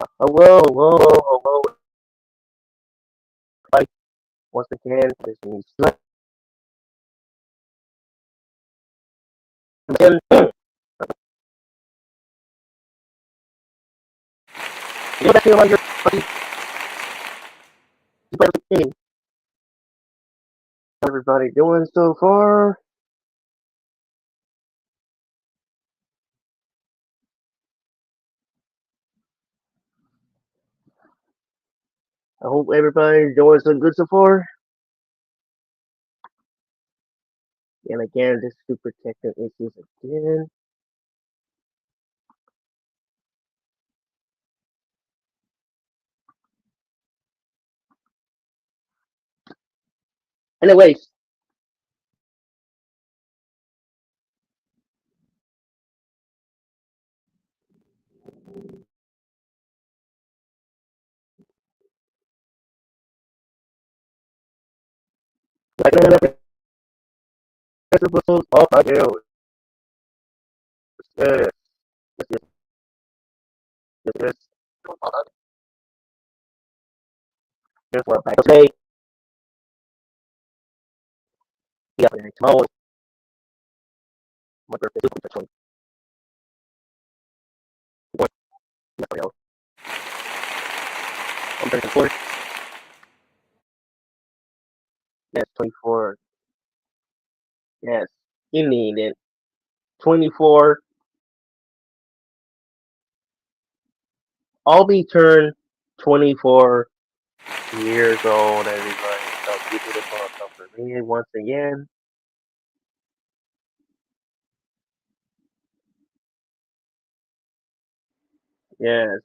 Hello, hello, hello, everybody. Once again, this is Slim. Again, you know that feel like your game. How everybody doing so far? I hope everybody's doing so good so far. And again, this super technical issues again. Anyways, like another episode of my news. Yes, yes, yes, yes. Here's what I'm back today. Yeah, tomorrow. My birthday is the 21st. Yeah, I'm 34. Yes, 24. Yes, you need it. 24. I'll be turned 24 years old, everybody. So give it a thumbs up for me once again. Yes,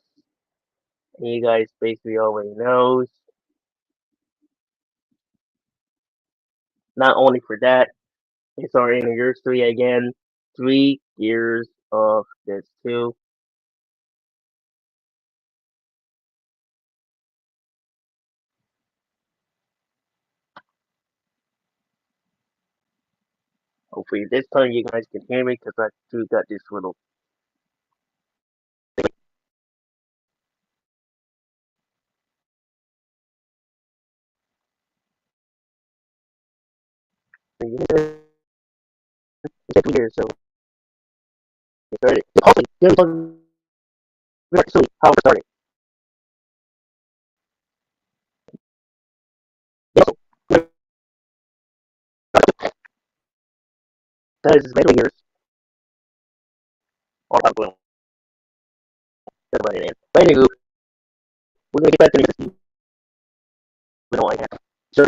you guys basically already knows. Not only for that, it's our anniversary again. 3 years of this too. Hopefully this time you guys can hear me because I do got this little thing. It's 2 years, so it's already. Hopefully, yeah, we're soon. How we're starting. Yeah, so, that is basically years. All about going. Everybody, man. But anywho, we're gonna get back to this. We don't like that. So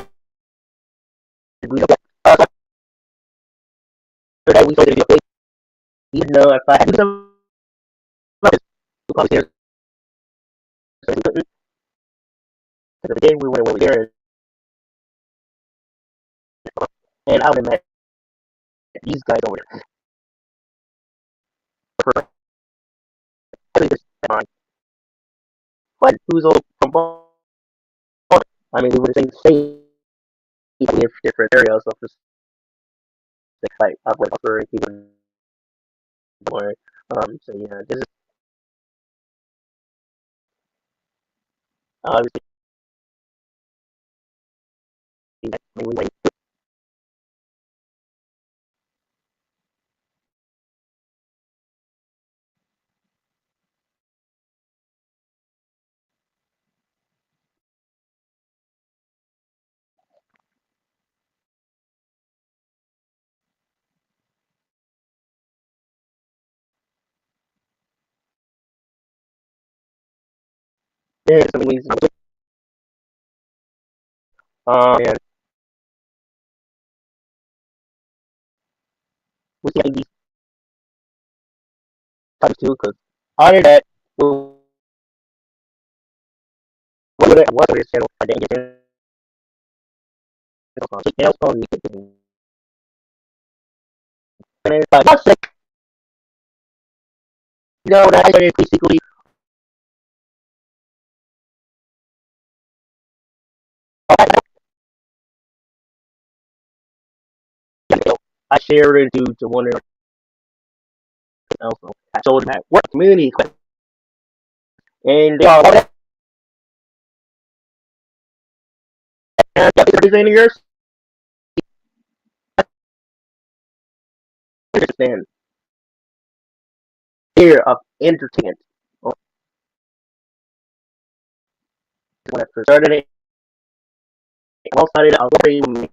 we don't get. So we started to be okay. Even though if I had to do some, we probably there. So we couldn't. Because of the game, we went over there, and I would have met these guys over there. For at least mine. But who's all from Boston? I mean, we were the same state in different areas of the state. Like, I went up for even more. So yeah, this is obviously we went. There's some reasons. And we see these types too, because other that, what other channel I didn't get in. Else on you can. And it's like, what's sick? No, that I started basically. I shared it to one else. I told him that what community And they are everything in yours. Understand fear of entertainment. Well, when I started it, I started. I was very interested.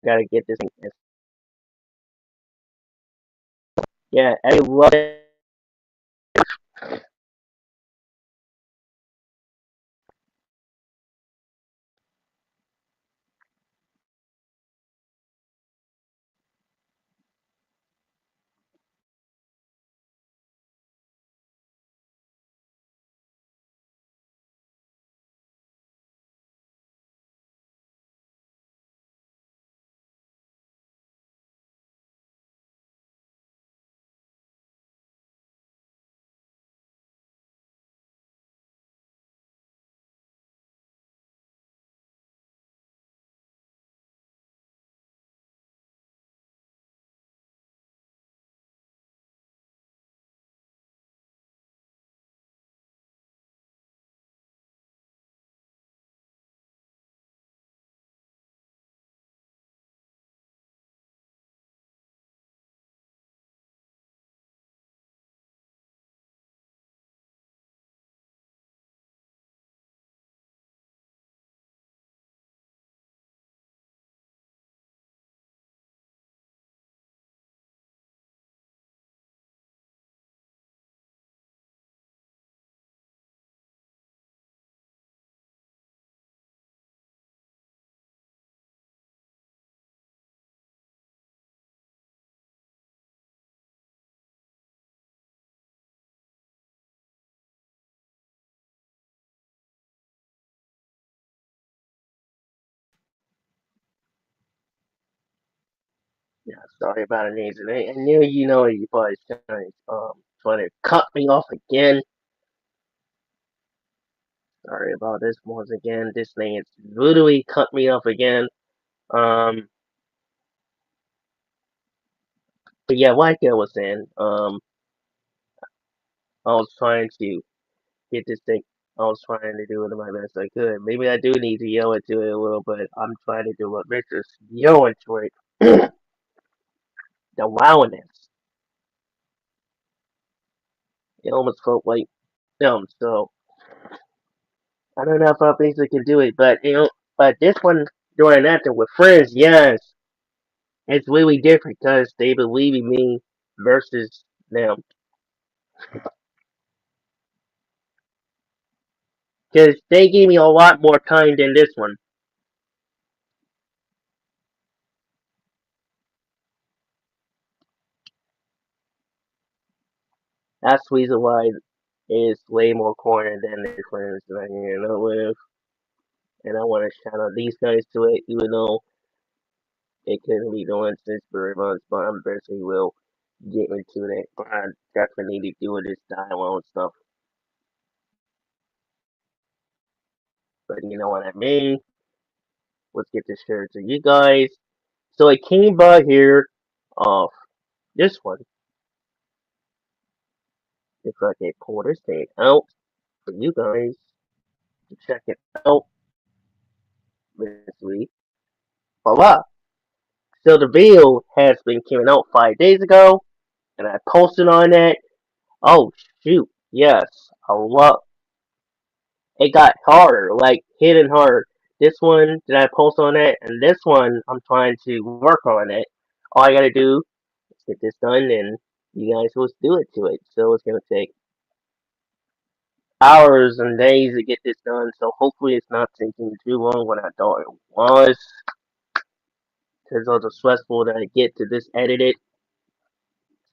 Gotta get this thing. Yeah, I love it. Yeah, sorry about it, Nathan. I knew you know you probably trying to cut me off again. Sorry about this once again. This thing is literally cut me off again. Um, but yeah, like I was saying, I was trying to get this thing. I was trying to do it my best I could. Maybe I do need to yell into it a little, but I'm trying to do what Richard's yelling to it. The loudness. It almost felt like them. So I don't know if I basically can do it, but but this one doing that with friends, yes, it's really different because they believe in me versus them. Because they gave me a lot more time than this one. That's the reason why it's way more corner than the friends that I hang out with. And I want to shout out these guys to it, even though they couldn't be doing since very much, but I'm basically will get into that. But I definitely need to do this dialogue stuff. But you know what I mean? Let's get this shared to you guys. So I came by here off this one. If I can pull this thing out for you guys to check it out this week. Voila! So the video has been coming out 5 days ago, and I posted on it. Oh shoot! Yes, a lot. It got harder, like hitting hard. This one did I post on it, and this one I'm trying to work on it. All I gotta do is get this done, and you guys will do it to it. So it's gonna take hours and days to get this done. So hopefully it's not taking too long when I thought it was, because of the stressful that I get to just edit it.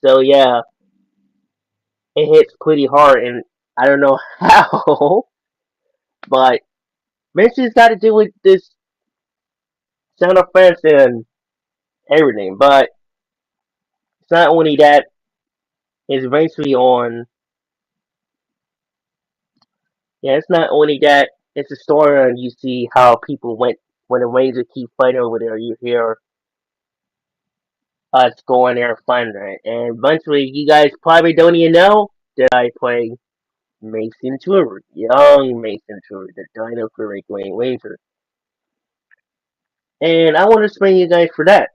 So yeah, it hits pretty hard, and I don't know how, but Mention's got to do with this sound effects and everything. But it's not only that; it's eventually on. Yeah, it's not only that; it's a story, and you see how people went when the Rangers keep fighting over there. You hear us going there and finding it. And eventually, you guys probably don't even know that I play Mason Tour, young Mason Tour, the Dino Fury Green Ranger. And I want to explain you guys for that.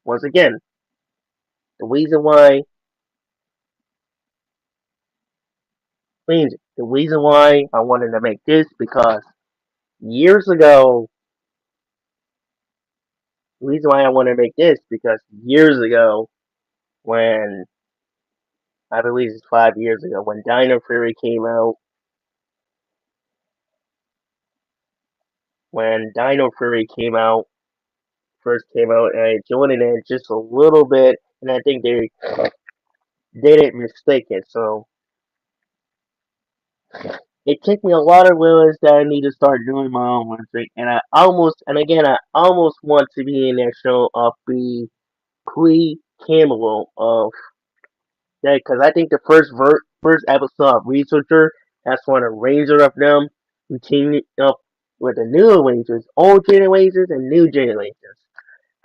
Once again, the reason why, the reason why I wanted to make this because years ago, the reason why I want to make this because years ago, when I believe it's 5 years ago, when Dino Fury came out, when Dino Fury came out, first came out, and I joined in it just a little bit, and I think they didn't mistake it. So it took me a lot of realize that I need to start doing my own one thing, and I almost want to be in that show of the pre-Camelot of that, because I think the first episode of Researcher, that's one of the Ranger of them, who teamed up with the new Rangers, old generations and new generations.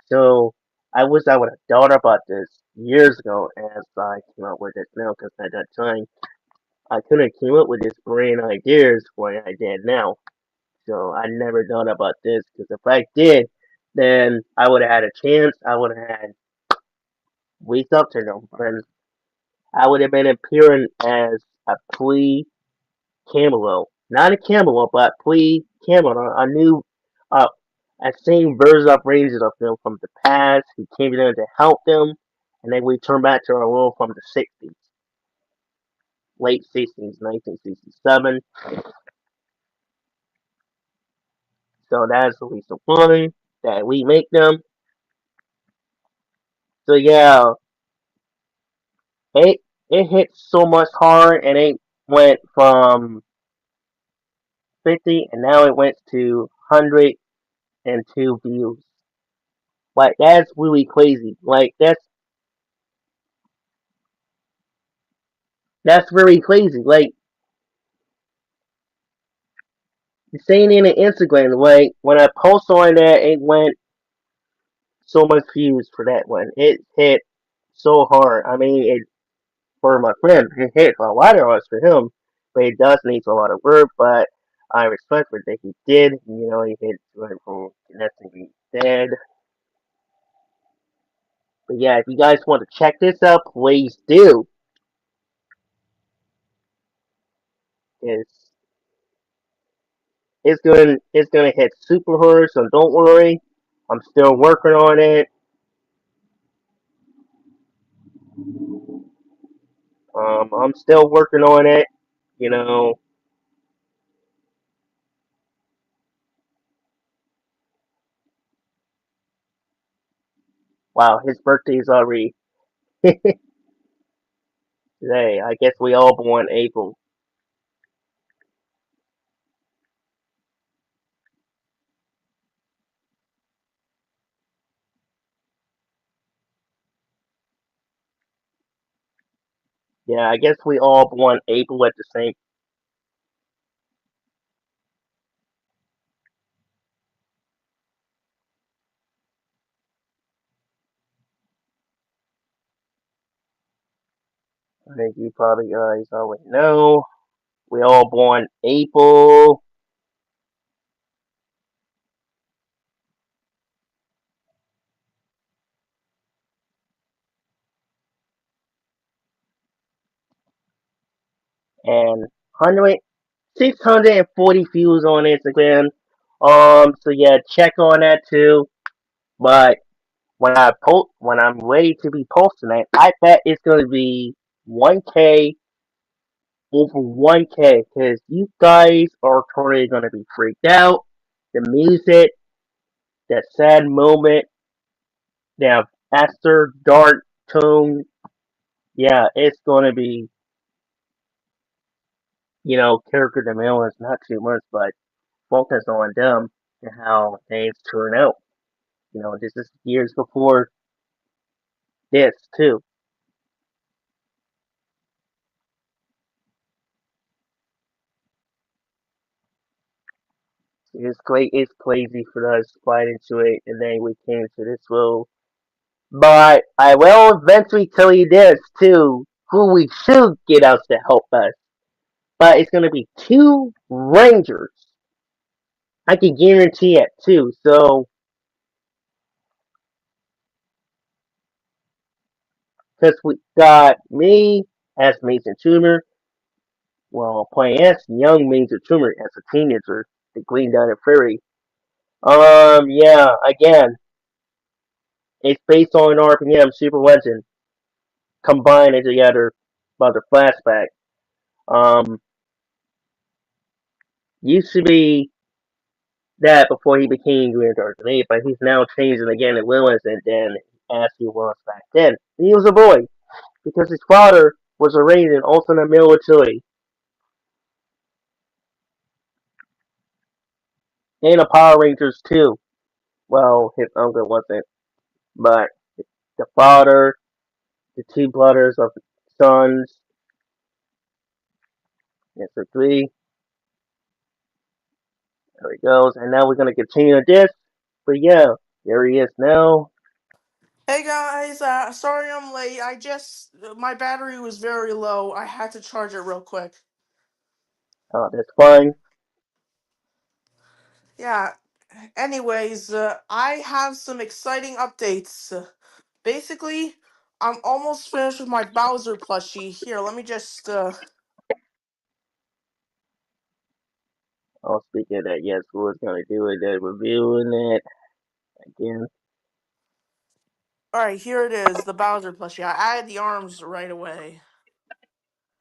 So I wish I would have thought about this years ago as I came up with this now, because at that time I couldn't came up with this brain ideas what I did now. So I never thought about this, because if I did, then I would have had a chance. I would have had reached up to them, and I would have been appearing as a pre Camelot, not a Camelot, but pre Camelot, a new, uh, a same version of Rangers of them from the past who came in to help them, and then we turn back to our world from the 60s, late 60s, 1967. So that's the reason why that we make them. So yeah, it it hit so much hard, and it went from 50, and now it went to 102 views. Like that's really crazy. Like that's very crazy. Like saying in an Instagram, like when I post on that, it went so much views for that one. It hit so hard. I mean, it for my friend, it hit a lot of us for him, but it does need a lot of work. But I respect what that he did. You know, he hit like from connecting be dead. But yeah, if you guys want to check this out, please do. It's it's gonna hit super hard, so don't worry. I'm still working on it. I'm still working on it. You know, wow, his birthday is already today. I guess we all born April. Yeah, I guess we all born April at the same. I think you probably guys already know. We all born April, and 640 views on Instagram. So yeah, check on that too. But when I'm ready to be posting it, I bet it's gonna be 1K over 1K, because you guys are totally gonna be freaked out. The music, that sad moment, that after dark tone, yeah, it's gonna be, character development is not too much, but focus on them and how things turn out. This is years before this too. It's crazy for us to fight into it, and then we came to this world But I will eventually tell you this too, who we should get out to help us. But it's gonna be two Rangers. I can guarantee it too. So, because we got me as Mason Tumor, well, playing as young Mason Tumor as a teenager, the Green Dino Fury. Yeah, again, it's based on an RPM Super Legend combined together by the flashback. Um, used to be that before he became Green Dark Knight, but he's now changing again in Willis and then as he was back then. He was a boy because his father was raised in alternate military and a Power Rangers too. Well, his uncle wasn't, but the father, the two brothers of sons, and so three. There he goes, and now we're gonna continue this. But yeah, there he is now. Hey guys, sorry I'm late. My battery was very low. I had to charge it real quick. That's fine. Yeah, anyways, I have some exciting updates. Basically, I'm almost finished with my Bowser plushie. Here, let me just, I'll speak of that. Yes, we was gonna do it. Reviewing it again. Alright, here it is, the Bowser plushie. I added the arms right away.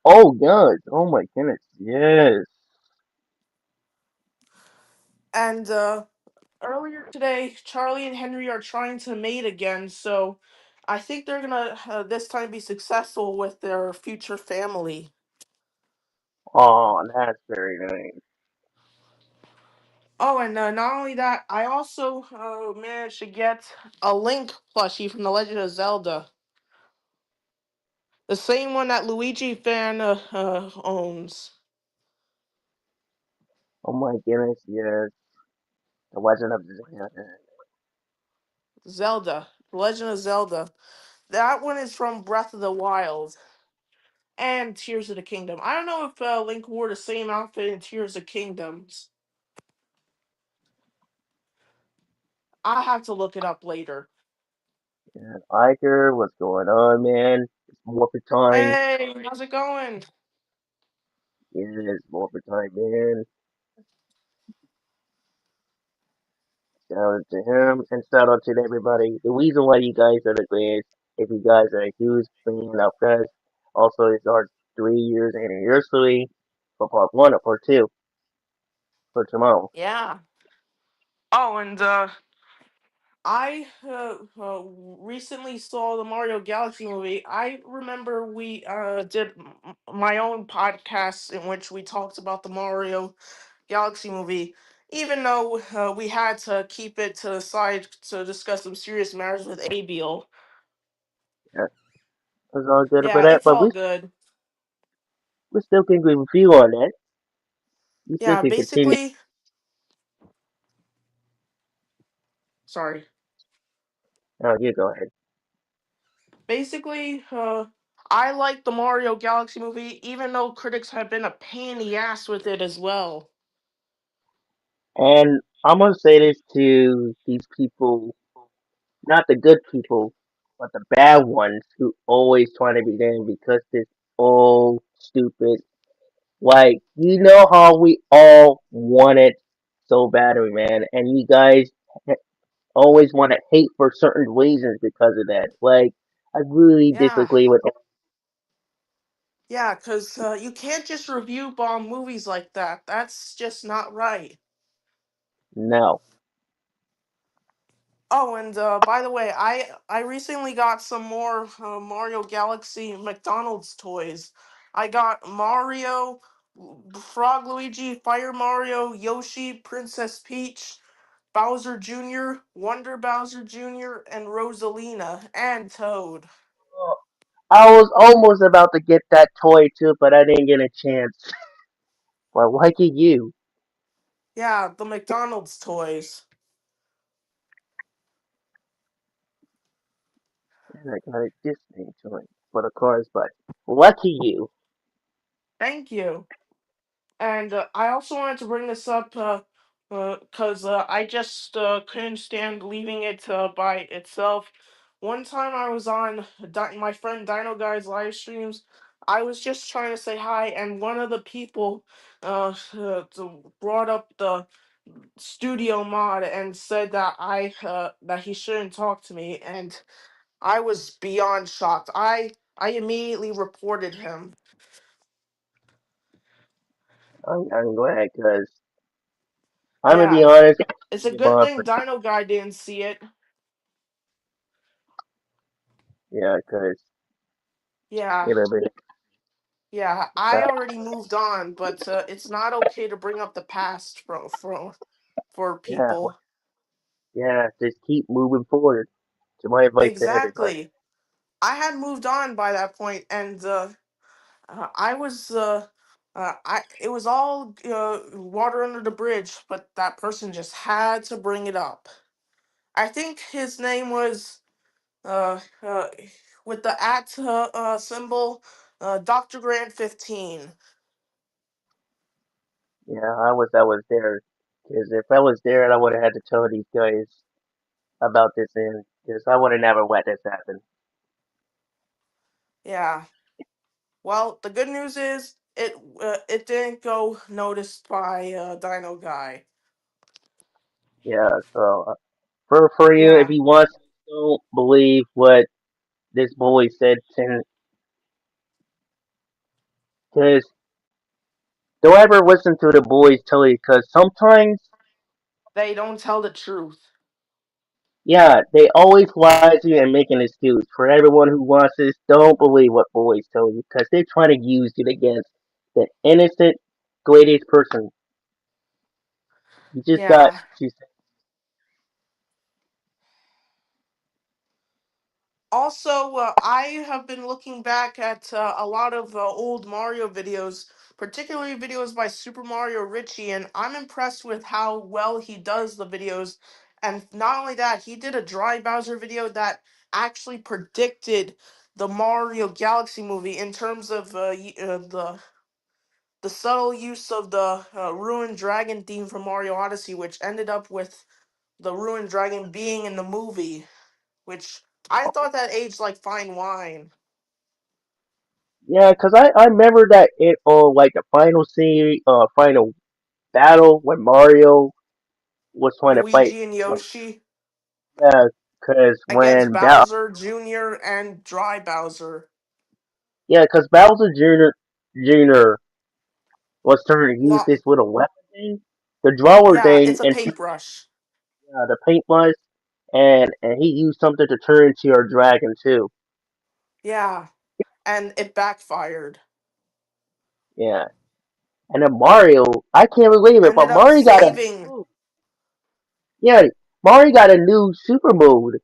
Oh God! Oh my goodness! Yes. And, earlier today, Charlie and Henry are trying to mate again, so I think they're gonna, this time be successful with their future family. Oh, that's very nice. Oh, and not only that, I also managed to get a Link plushie from The Legend of Zelda. The same one that Luigi fan owns. Oh my goodness! Yes. The Legend of Zelda. Zelda. The Legend of Zelda. That one is from Breath of the Wild and Tears of the Kingdom. I don't know if Link wore the same outfit in Tears of Kingdoms. I have to look it up later. And Iker, what's going on, man? It's Morphin time. Hey, how's it going? It is Morphin time, man. Shout out to him and shout out to everybody. The reason why you guys are the greatest, if you guys are a huge fan of us, also it's our 3 years anniversary for part one or part two for tomorrow. Yeah. Oh, and I recently saw the Mario Galaxy movie. I remember we did my own podcast in which we talked about the Mario Galaxy movie, even though we had to keep it to the side to discuss some serious matters with Abiel. Yeah, it's all good for Yeah, that, it's but all good. we still can agree with you on that. We still Yeah, can continue. sorry. Oh, you go ahead. Basically, I like the Mario Galaxy movie, even though critics have been a pain in the ass with it as well. And I'm gonna say this to these people, not the good people, but the bad ones who always try to be them because this old stupid. Like, you know how we all want it so badly, man, and you guys always want to hate for certain reasons because of that. Like, I really Yeah. disagree with Yeah, because you can't just review bomb movies like that. That's just not right. no. Oh, and by the way, I recently got some more Mario Galaxy McDonald's toys. I got Mario, Frog Luigi, Fire Mario, Yoshi, Princess Peach, Bowser Jr., Wonder Bowser Jr., and Rosalina, and Toad. I was almost about to get that toy too, but I didn't get a chance. Well, lucky you. Yeah, the McDonald's toys. And I got a Disney joint for the cars, but lucky you. Thank you. And I also wanted to bring this up because I just couldn't stand leaving it by itself. One time I was on my friend Dino Guy's live streams. I was just trying to say hi, and one of the people brought up the studio mod and said that that he shouldn't talk to me, and I was beyond shocked. I immediately reported him. I'm glad because I'm gonna be Yeah, honest. it's a Move good on thing for Dino Guy didn't see it. yeah, because Yeah, you know, but, yeah, I already moved on, but it's not okay to bring up the past for yeah, people. yeah, just keep moving forward. To my advice to everybody. Exactly. I had moved on by that point, and I was I it was all water under the bridge, but that person just had to bring it up. I think his name was uh, uh with the at symbol, Dr. Grant 15. Yeah, I was there. Because if I was there, I would have had to tell these guys about this, and because I would have never let this happen. Yeah. Well, the good news is it didn't go noticed by Dino Guy. Yeah, so for you, if Yeah, you want, don't believe what this bully said to him, because don't ever listen to the bullies tell you, because sometimes, they don't tell the truth. yeah, they always lie to you and make an excuse. For everyone who wants this, don't believe what bullies tell you, because they're trying to use it against the innocent, greatest person. You just got Yeah. to. Also, I have been looking back at a lot of old Mario videos, particularly videos by Super Mario Richie, and I'm impressed with how well he does the videos. And not only that, he did a Dry Bowser video that actually predicted the Mario Galaxy movie in terms of the subtle use of the Ruined Dragon theme from Mario Odyssey, which ended up with the Ruined Dragon being in the movie, which I thought that aged like fine wine. Yeah, because I remember that it like the final scene, final battle when Mario was trying to fight. Luigi and Yoshi Yeah, because against when Bowser Jr. and Dry Bowser. yeah, because Bowser Jr. was trying to use Lo- this little weapon thing, the drawer yeah, thing, it's a and paintbrush. the paintbrush, and he used something to turn into your dragon too. Yeah, and it backfired. Yeah, and then Mario, I can't believe it, but Ended up Mario got a saving. yeah, Mario got a new super mode.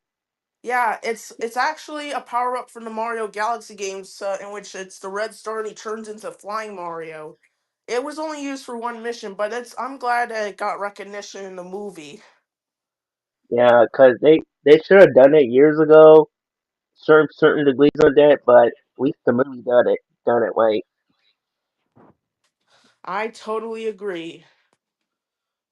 Yeah, it's actually a power up from the Mario Galaxy games, in which it's the red star and he turns into Flying Mario. It was only used for one mission, but it's I'm glad that it got recognition in the movie. Yeah, because they should have done it years ago. Certain degrees on that, but at least the movie done it right. I totally agree.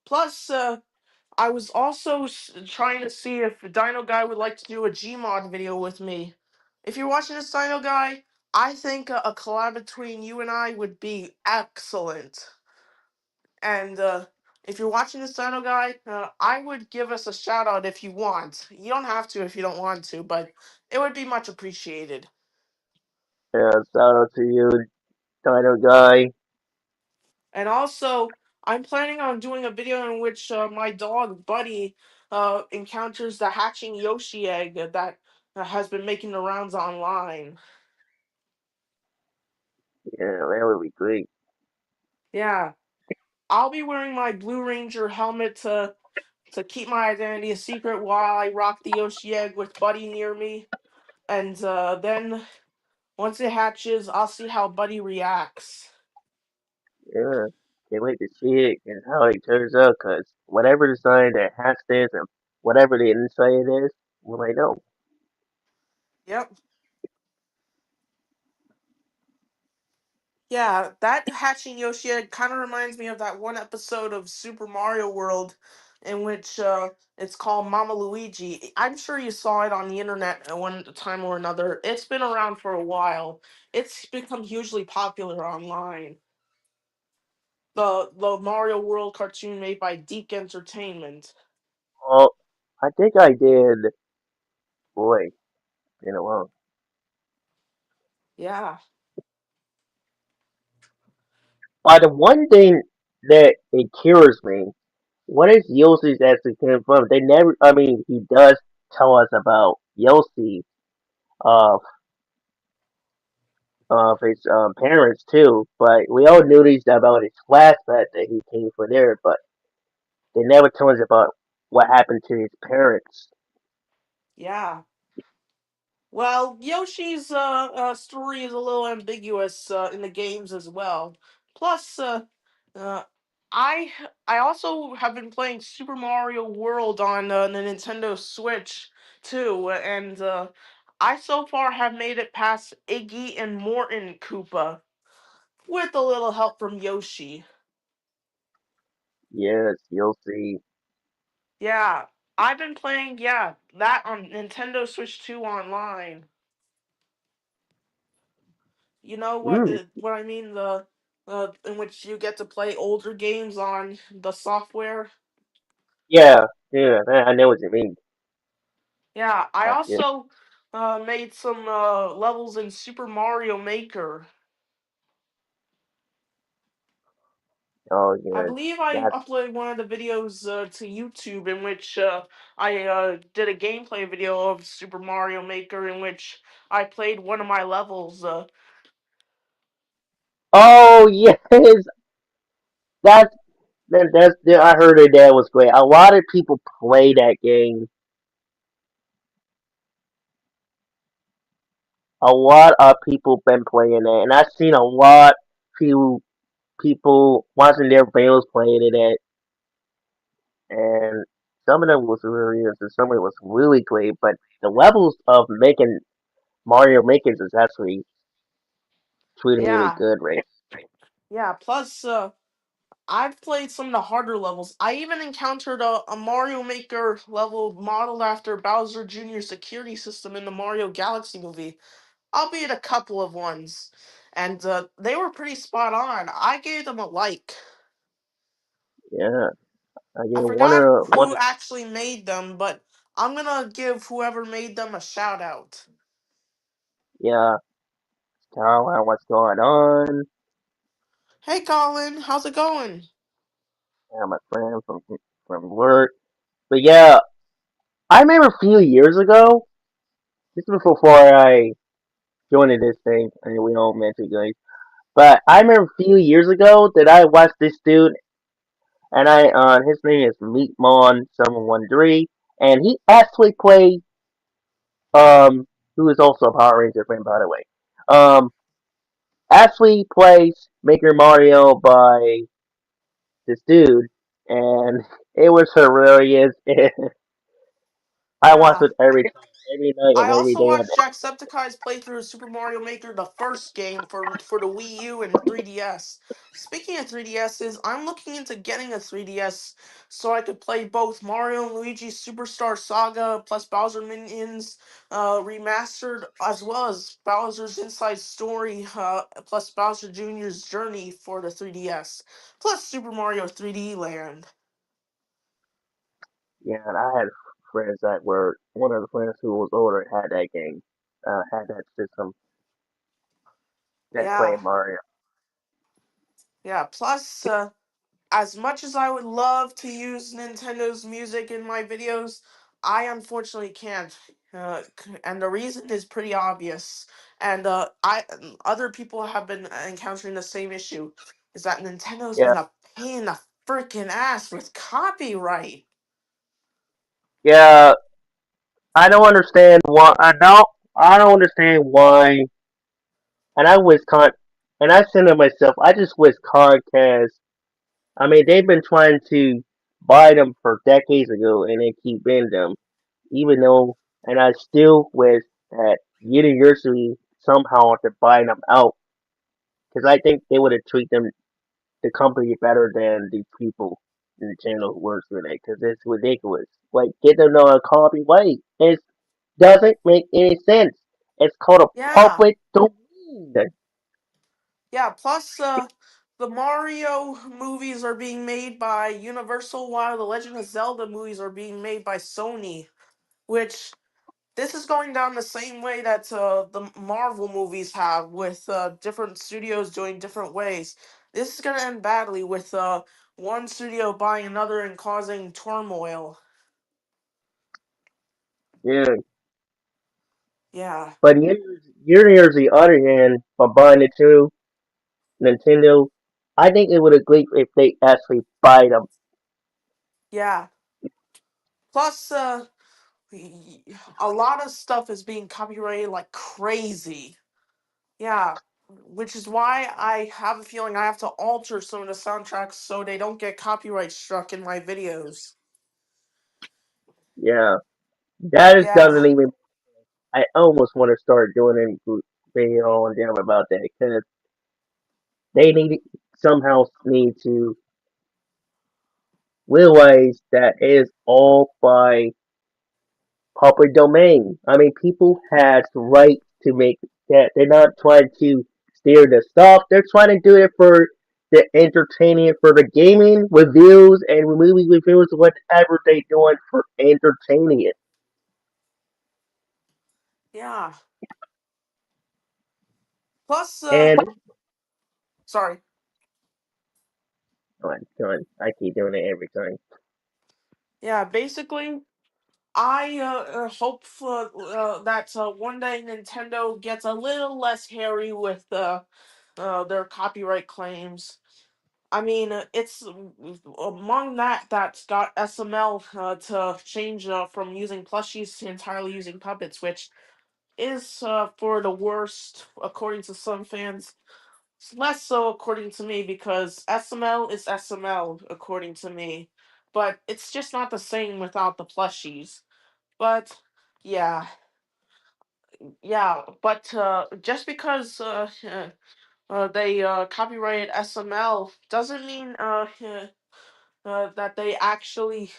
Plus, I was also trying to see if Dino Guy would like to do a Gmod video with me. If you're watching this, Dino Guy, I think a collab between you and I would be excellent. And if you're watching this, Dino Guy, I would give us a shout out if you want. You don't have to if you don't want to, but it would be much appreciated. Yeah, shout out to you, Dino Guy. And also, I'm planning on doing a video in which my dog Buddy encounters the hatching Yoshi egg that has been making the rounds online. Yeah, that would be great. Yeah, I'll be wearing my Blue Ranger helmet to keep my identity a secret while I rock the Yoshi egg with Buddy near me. And then once it hatches, I'll see how Buddy reacts. Yeah, can't wait to see it and how it turns out. Cause whatever design that has this and whatever the inside is, well, I know. Yep. Yeah, that hatching Yoshi kind of reminds me of that one episode of Super Mario World in which it's called Mama Luigi. I'm sure you saw it on the internet at one time or another. It's been around for a while. It's become hugely popular online. The Mario World cartoon made by Deke Entertainment. Well, I think I did. Boy, been a long. Yeah, But the one thing that it curious me, what is Yoshi's actually came from? They never. I mean, he does tell us about Yoshi, uh, of his parents too, but we all knew these about his flashback that he came from there, but they never tell us about what happened to his parents. yeah. Well, Yoshi's story is a little ambiguous in the games as well. Plus, uh, I I also have been playing Super Mario World on the Nintendo Switch too, and I so far have made it past Iggy and Morton Koopa with a little help from Yoshi. Yes, Yoshi. Yeah, I've been playing that on Nintendo Switch 2 online. You know Mm, what I mean? The in which you get to play older games on the software. yeah, yeah, I know what you mean. Yeah, I Yeah. also made some levels in Super Mario Maker. Oh, I yeah. believe I That. uploaded one of the videos to YouTube in which I did a gameplay video of Super Mario Maker in which I played one of my levels. Oh, yes. That's I heard that was great. A lot of people play that game. A lot of people been playing it, and I've seen a lot few people watching their videos playing it, and some of them was really good, and some of it was really great. But the levels of making Mario makers is actually really Yeah, good, right? yeah. Plus, I've played some of the harder levels. I even encountered a Mario Maker level modeled after Bowser Jr.'s security system in the Mario Galaxy movie, albeit a couple of ones. And they were pretty spot on. I gave them a like. Yeah, I I get forgot one. who actually made them, but I'm gonna give whoever made them a shout out. Yeah, Caroline, what's going on? Hey Colin, how's it going? Yeah, my friend from work. But yeah, I remember a few years ago. This was before I joined this thing, and we all meant to go. But I remember a few years ago that I watched this dude, and his name is Meatmon713, and he actually played who is also a Power Ranger fan, by the way. Um, actually plays Maker Mario by this dude, and it was hilarious. I watch Yeah. it every night I and every also day. watched Jacksepticeye's playthrough of Super Mario Maker, the first game for the Wii U and 3DS. Speaking of 3DSs, I'm looking into getting a 3DS so I could play both Mario and Luigi Superstar Saga plus Bowser Minions remastered, as well as Bowser's Inside Story plus Bowser Jr.'s Journey for the 3DS, plus Super Mario 3D Land. Yeah, and I had friends that were one of the friends who was older had that game, had that system that Yeah, played Mario. yeah. Plus, as much as I would love to use Nintendo's music in my videos, I unfortunately can't. And the reason is pretty obvious. And other people have been encountering the same issue. Is that Nintendo's Yeah, been a pain in the freaking ass with copyright. yeah. I don't understand why. I don't understand why. And I wish and I said to myself, I just wish Comcast. I mean, they've been trying to buy them for decades ago, and they keep in them. Even though, and I still wish that University somehow to buy them out because I think they would have treated them the company better than the people in the channel who works with it because it's ridiculous. Like get them on a copyright. It doesn't make any sense. It's called a Yeah, public domain. yeah. Plus, the Mario movies are being made by Universal, while the Legend of Zelda movies are being made by Sony. Which this is going down the same way that the Marvel movies have, with different studios doing different ways. This is gonna end badly with one studio buying another and causing turmoil. Yeah, Yeah, but here's the other hand, by buying the two Nintendo, I think it would have great if they actually buy them. yeah. Plus, a lot of stuff is being copyrighted like crazy. Yeah, which is why I have a feeling I have to alter some of the soundtracks so they don't get copyright struck in my videos. Yeah, that is Yeah, doesn't even. I almost want to start doing a video on them about that because they need somehow need to realize that it is all by public domain. I mean, people has the right to make that. They're not trying to steer the stuff. They're trying to do it for the entertaining, for the gaming reviews and movie reviews, whatever they doing for entertaining it. yeah. Plus, And sorry. come on, I keep doing it every time. Yeah, basically, I hope that one day Nintendo gets a little less hairy with their copyright claims. I mean, it's among that's got SML to change from using plushies to entirely using puppets, which is for the worst, according to some fans. It's less so according to me because SML is SML, according to me. But it's just not the same without the plushies. But yeah, yeah. But just because they copyrighted SML doesn't mean that they actually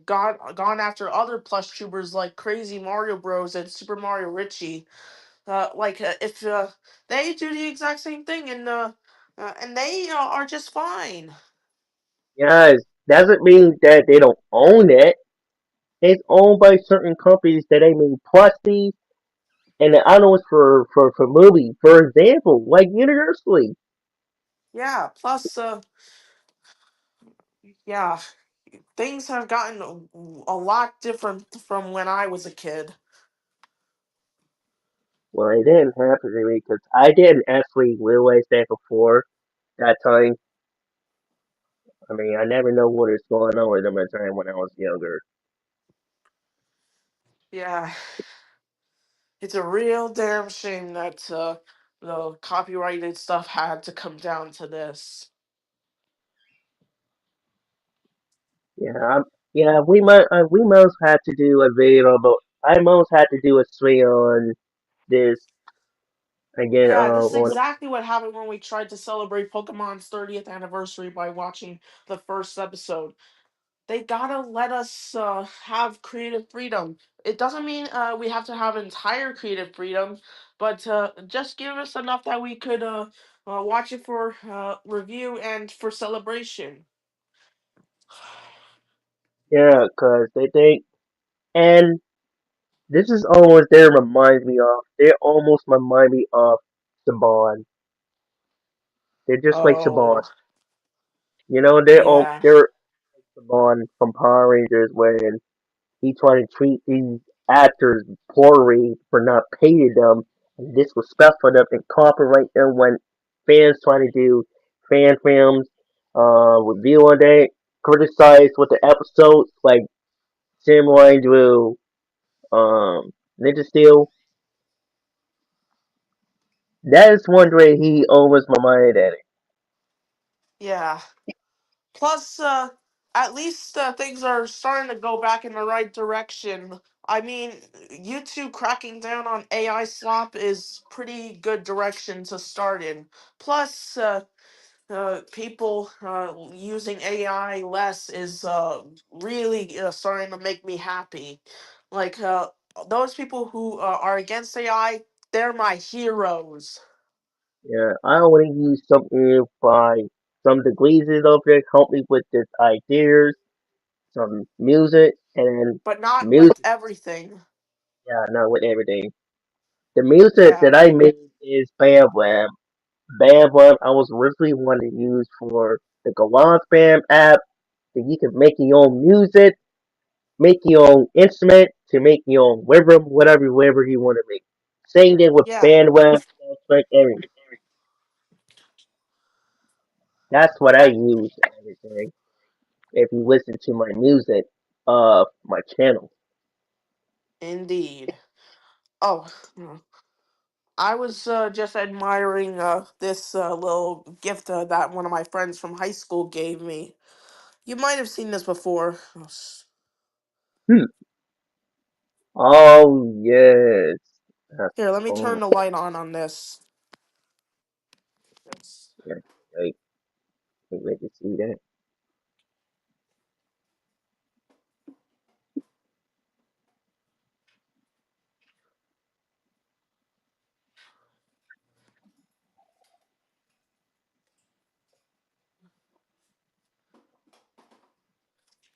gone after other plush tubers like Crazy Mario Bros and Super Mario Richie. If they do the exact same thing and they are just fine. Yes, doesn't mean that they don't own it. It's owned by certain companies that they make plushies and the other ones for movies. For example, like Universally. Yeah. Plus, yeah, things have gotten a lot different from when I was a kid. Well, it didn't happen to me because I didn't actually realize that before that time. I mean, I never know what is going on with them at the time when I was younger. Yeah, it's a real damn shame that the copyrighted stuff had to come down to this. Yeah, yeah, we must have to do a video about. I must have to do a stream on this again. Yeah, this is On exactly what happened when we tried to celebrate Pokemon's 30th anniversary by watching the first episode. They gotta let us have creative freedom. It doesn't mean we have to have entire creative freedom, but just give us enough that we could watch it for review and for celebration. yeah, because they think, and this is almost they remind me of. They almost remind me of Saban. They're just like Saban. Oh, You know, yeah, they're Saban from Power Rangers when he tried to treat these actors poorly for not paying them and disrespectful them and copyright them when fans try to do fan films, review on that, criticize what the episodes like Samurai Drew, Ninja Steel. That is one way he almost my mind at it. yeah. Plus, at least things are starting to go back in the right direction I mean, YouTube cracking down on AI slop is pretty good direction to start in. Plus, people using AI less is really starting to make me happy. Like those people who are against AI, they're my heroes. Yeah, I want to use something by some of the Glazes over there help me with this ideas, some music, and But not with music. everything. Yeah, not with everything. The music Yeah, that I made is Bandwab. Bandwab I was originally wanting to use for the GarageBand app that you can make your own music, make your own instrument, to make your own rhythm, whatever you want to make. Same thing with yeah, Bandwab, like everything. That's what I that use and everything. If you listen to my music, my channel. indeed. Oh, hmm. I was just admiring this little gift that one of my friends from high school gave me. You might have seen this before. Hmm. Oh yes. That's Here, let me turn cool. the light on this. Yes. Yeah, I can't wait to see that.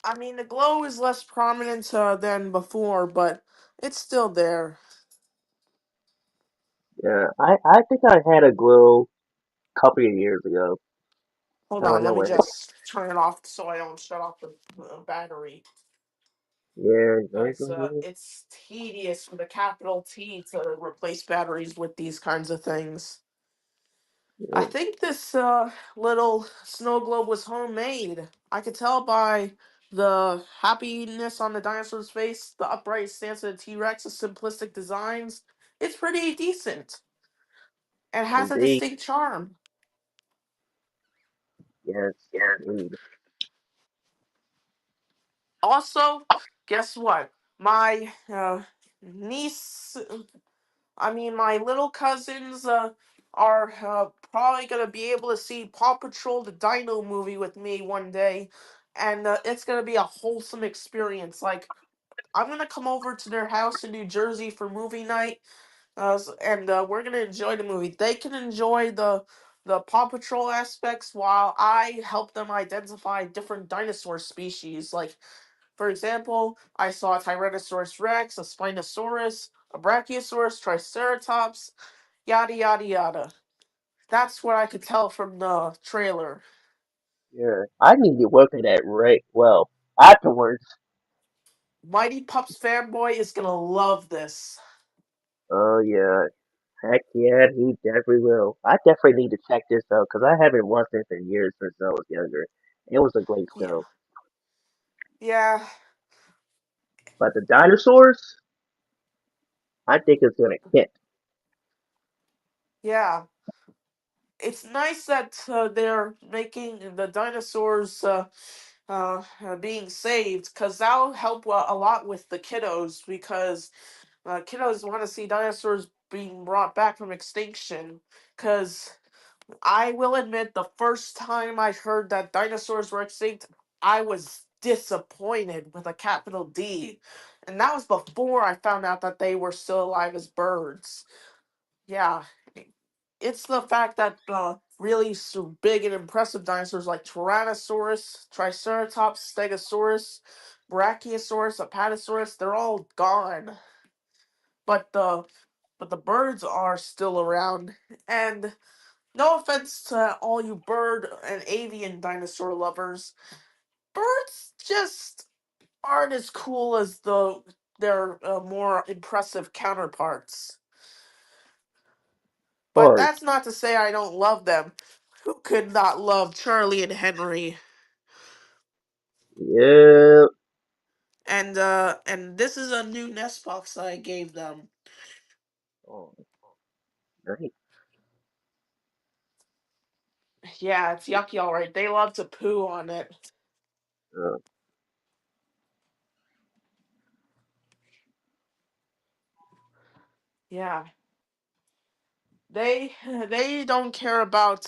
I mean, the glow is less prominent than before, but it's still there. Yeah, I think I had a glow a couple of years ago. Hold I don't on, let know me what. just turn it off so I don't shut off the battery. Yeah, It's tedious with a capital T to replace batteries with these kinds of things. I yeah, think this little snow globe was homemade. I could tell by the happiness on the dinosaur's face, the upright stance of the T Rex, the simplistic designs. It's pretty decent and has a indeed. distinct charm. Yes, indeed. Also, guess what? My niece, I mean, my little cousins are probably going to be able to see Paw Patrol the Dino movie with me one day. And it's going to be a wholesome experience. Like, I'm going to come over to their house in New Jersey for movie night. And we're going to enjoy the movie. They can enjoy the Paw Patrol aspects while I help them identify different dinosaur species. Like, for example, I saw a Tyrannosaurus Rex, a Spinosaurus, a Brachiosaurus, Triceratops, yada yada yada. That's what I could tell from the trailer. Yeah, I need to work on that right well afterwards. Mighty Pups fanboy is gonna love this. Oh yeah, heck yeah, he definitely will. I definitely need to check this out because I haven't watched it in years since I was younger. It was a great Yeah. show. Yeah. But the dinosaurs, I think it's gonna hit. Yeah. It's nice that they're making the dinosaurs being saved because that'll help a lot with the kiddos because kiddos want to see dinosaurs being brought back from extinction because I will admit the first time I heard that dinosaurs were extinct, I was disappointed with a capital D. And that was before I found out that they were still alive as birds. Yeah, it's the fact that really big and impressive dinosaurs like Tyrannosaurus, Triceratops, Stegosaurus, Brachiosaurus, Apatosaurus, they're all gone. But the birds are still around. And no offense to all you bird and avian dinosaur lovers, birds just aren't as cool as their more impressive counterparts. Of But course, that's not to say I don't love them. Who could not love Charlie and Henry? yeah. And this is a new nest box I gave them. Oh, nice. Yeah, it's yucky all right. They love to poo on it. Uh, Yeah, they don't care about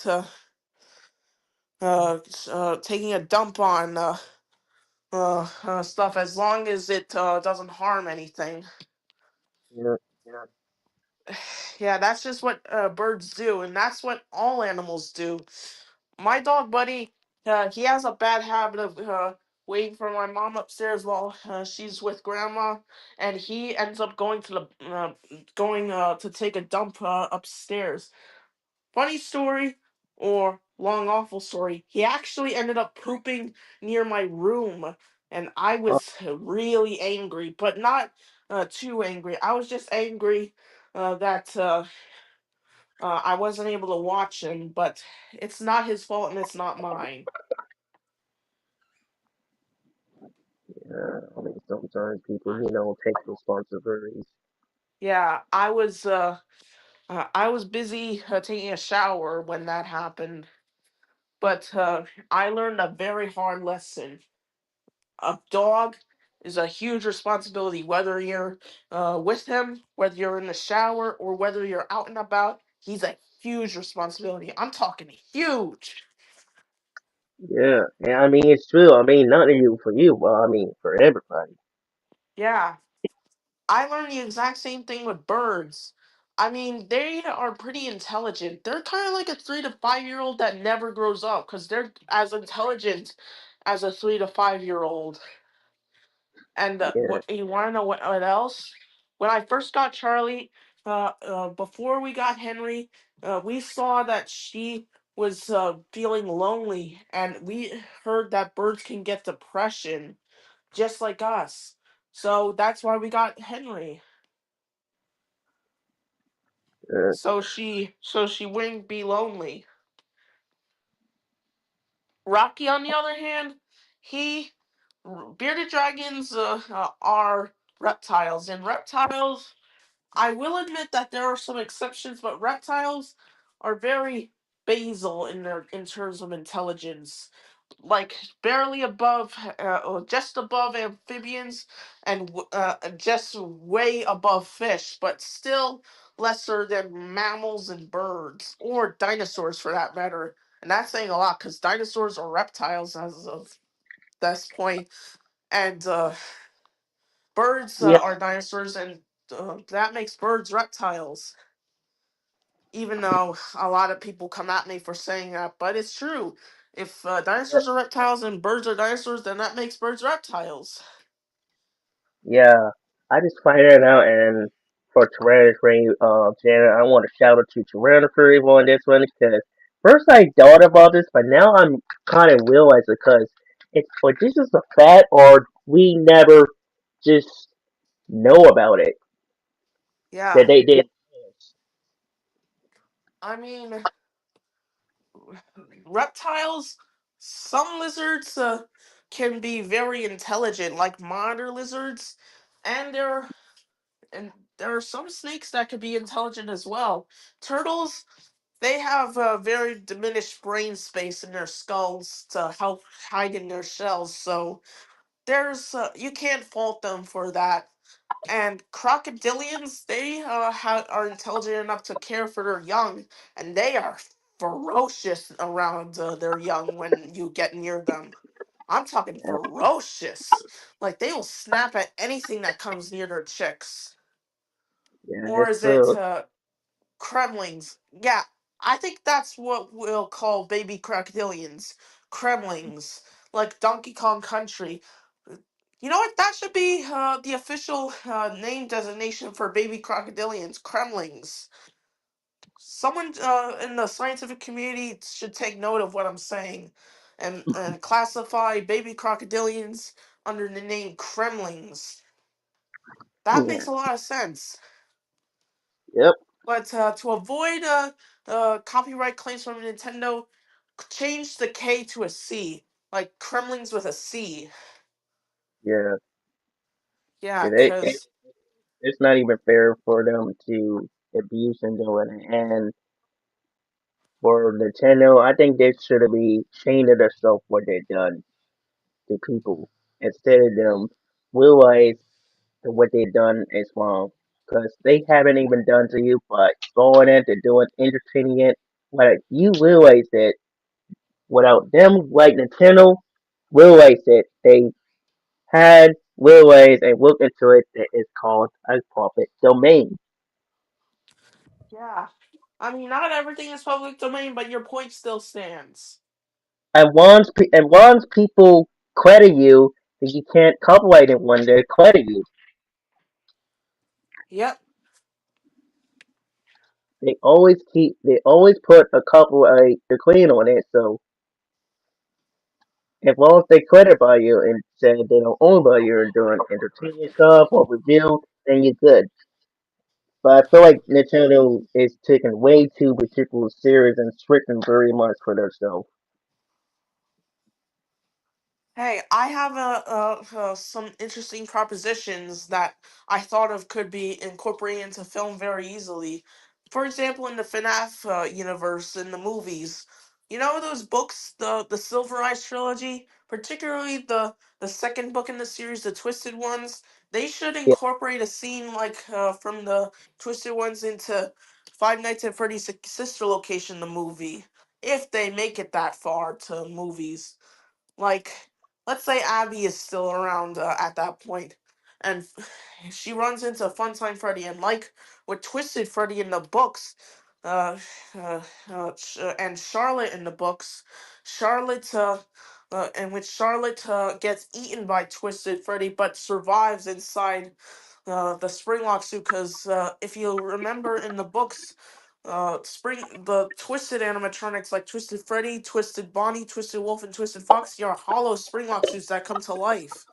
taking a dump on stuff as long as it doesn't harm anything. Yeah, Yeah, that's just what birds do, and that's what all animals do. My dog Buddy, he has a bad habit of waiting for my mom upstairs while she's with grandma, and he ends up going to take a dump upstairs. Funny story or long awful story. He actually ended up pooping near my room, and I oh, was really angry, but not too angry. I was just angry that I wasn't able to watch him, but it's not his fault and it's not mine. yeah. I mean, sometimes people, take responsibilities. Yeah, I was busy taking a shower when that happened, but I learned a very hard lesson. A dog is a huge responsibility, whether you're with him, whether you're in the shower, or whether you're out and about. He's a huge responsibility. I'm talking huge. Yeah, and I mean it's true. I mean not even for you, but I mean for everybody. Yeah, I learned the exact same thing with birds. I mean, they are pretty intelligent. They're kind of like a 3 to 5 year old that never grows up because they're as intelligent as a 3 to 5 year old. And Yeah, what you want to know what else? When I first got Charlie, before we got Henry, we saw that she was feeling lonely, and we heard that birds can get depression just like us. So that's why we got Henry. uh, So she wouldn't be lonely. Rocky, on the other hand, he bearded dragons are reptiles, and reptiles. I will admit that there are some exceptions, but reptiles are very basal in terms of intelligence, like barely above, or just above amphibians, and just way above fish, but still lesser than mammals and birds or dinosaurs for that matter. And that's saying a lot because dinosaurs are reptiles as of this point, and birds yeah, are dinosaurs, and that makes birds reptiles. Even though a lot of people come at me for saying that, but it's true. If dinosaurs are reptiles and birds are dinosaurs, then that makes birds reptiles. yeah. I just find that out, and for Tyrannosaurus, Janet, I want to shout out to Tyrannosaurus on this one because first I thought about this, but now I'm kind of realizing because it's or this is a fact or we never just know about it that Yeah, they did. I mean, reptiles, some lizards can be very intelligent, like monitor lizards, and and there are some snakes that could be intelligent as well. Turtles, they have a very diminished brain space in their skulls to help hide in their shells, so there's you can't fault them for that. And crocodilians, they are intelligent enough to care for their young, and they are ferocious around their young when you get near them. I'm talking ferocious. Like they will snap at anything that comes near their chicks. Yeah, Or it's is it true. Kremlings? Yeah, I think that's what we'll call baby crocodilians. Kremlings, like Donkey Kong Country. You know what? That should be the official name designation for baby crocodilians, Kremlings. Someone in the scientific community should take note of what I'm saying and classify baby crocodilians under the name Kremlings. That Yeah, makes a lot of sense. yep, But to avoid copyright claims from Nintendo, change the K to a C, like Kremlings with a C. yeah. Yeah, 'Cause because it's not even fair for them to abuse and do it. And for Nintendo, I think they should be ashamed of themselves what they've done to people instead of them realize that what they've done is wrong. because they haven't even done to you, but going into doing entertaining it. Like you realize that without them, like Nintendo, realize that they had realized and looked into it that is called a public domain. Yeah. I mean, not everything is public domain, but your point still stands. And once people credit you, then you can't copyright it when they credit you. Yep. They always put a copyright the clean on it. So as long as they credit by you and say they don't own by you and doing entertainment stuff or review, then you're good. But I feel like Nintendo is taking way too particular serious and strict and very much for themselves. Hey, I have some interesting propositions that I thought of could be incorporated into film very easily. For example, in the FNAF universe in the movies, you know those books, the Silver Eyes trilogy, particularly the second book in the series, the Twisted Ones. They should Yeah, incorporate a scene like from the Twisted Ones into Five Nights at Freddy's Sister Location, the movie, if they make it that far to movies. Like, let's say Abby is still around at that point, and she runs into Funtime Freddy, and like with Twisted Freddy in the books, uh, and Charlotte in the books, Charlotte, in which Charlotte gets eaten by Twisted Freddy, but survives inside the Springlock suit. Because if you remember in the books, the twisted animatronics like Twisted Freddy, Twisted Bonnie, Twisted Wolf, and Twisted Foxy are hollow Springlock suits that come to life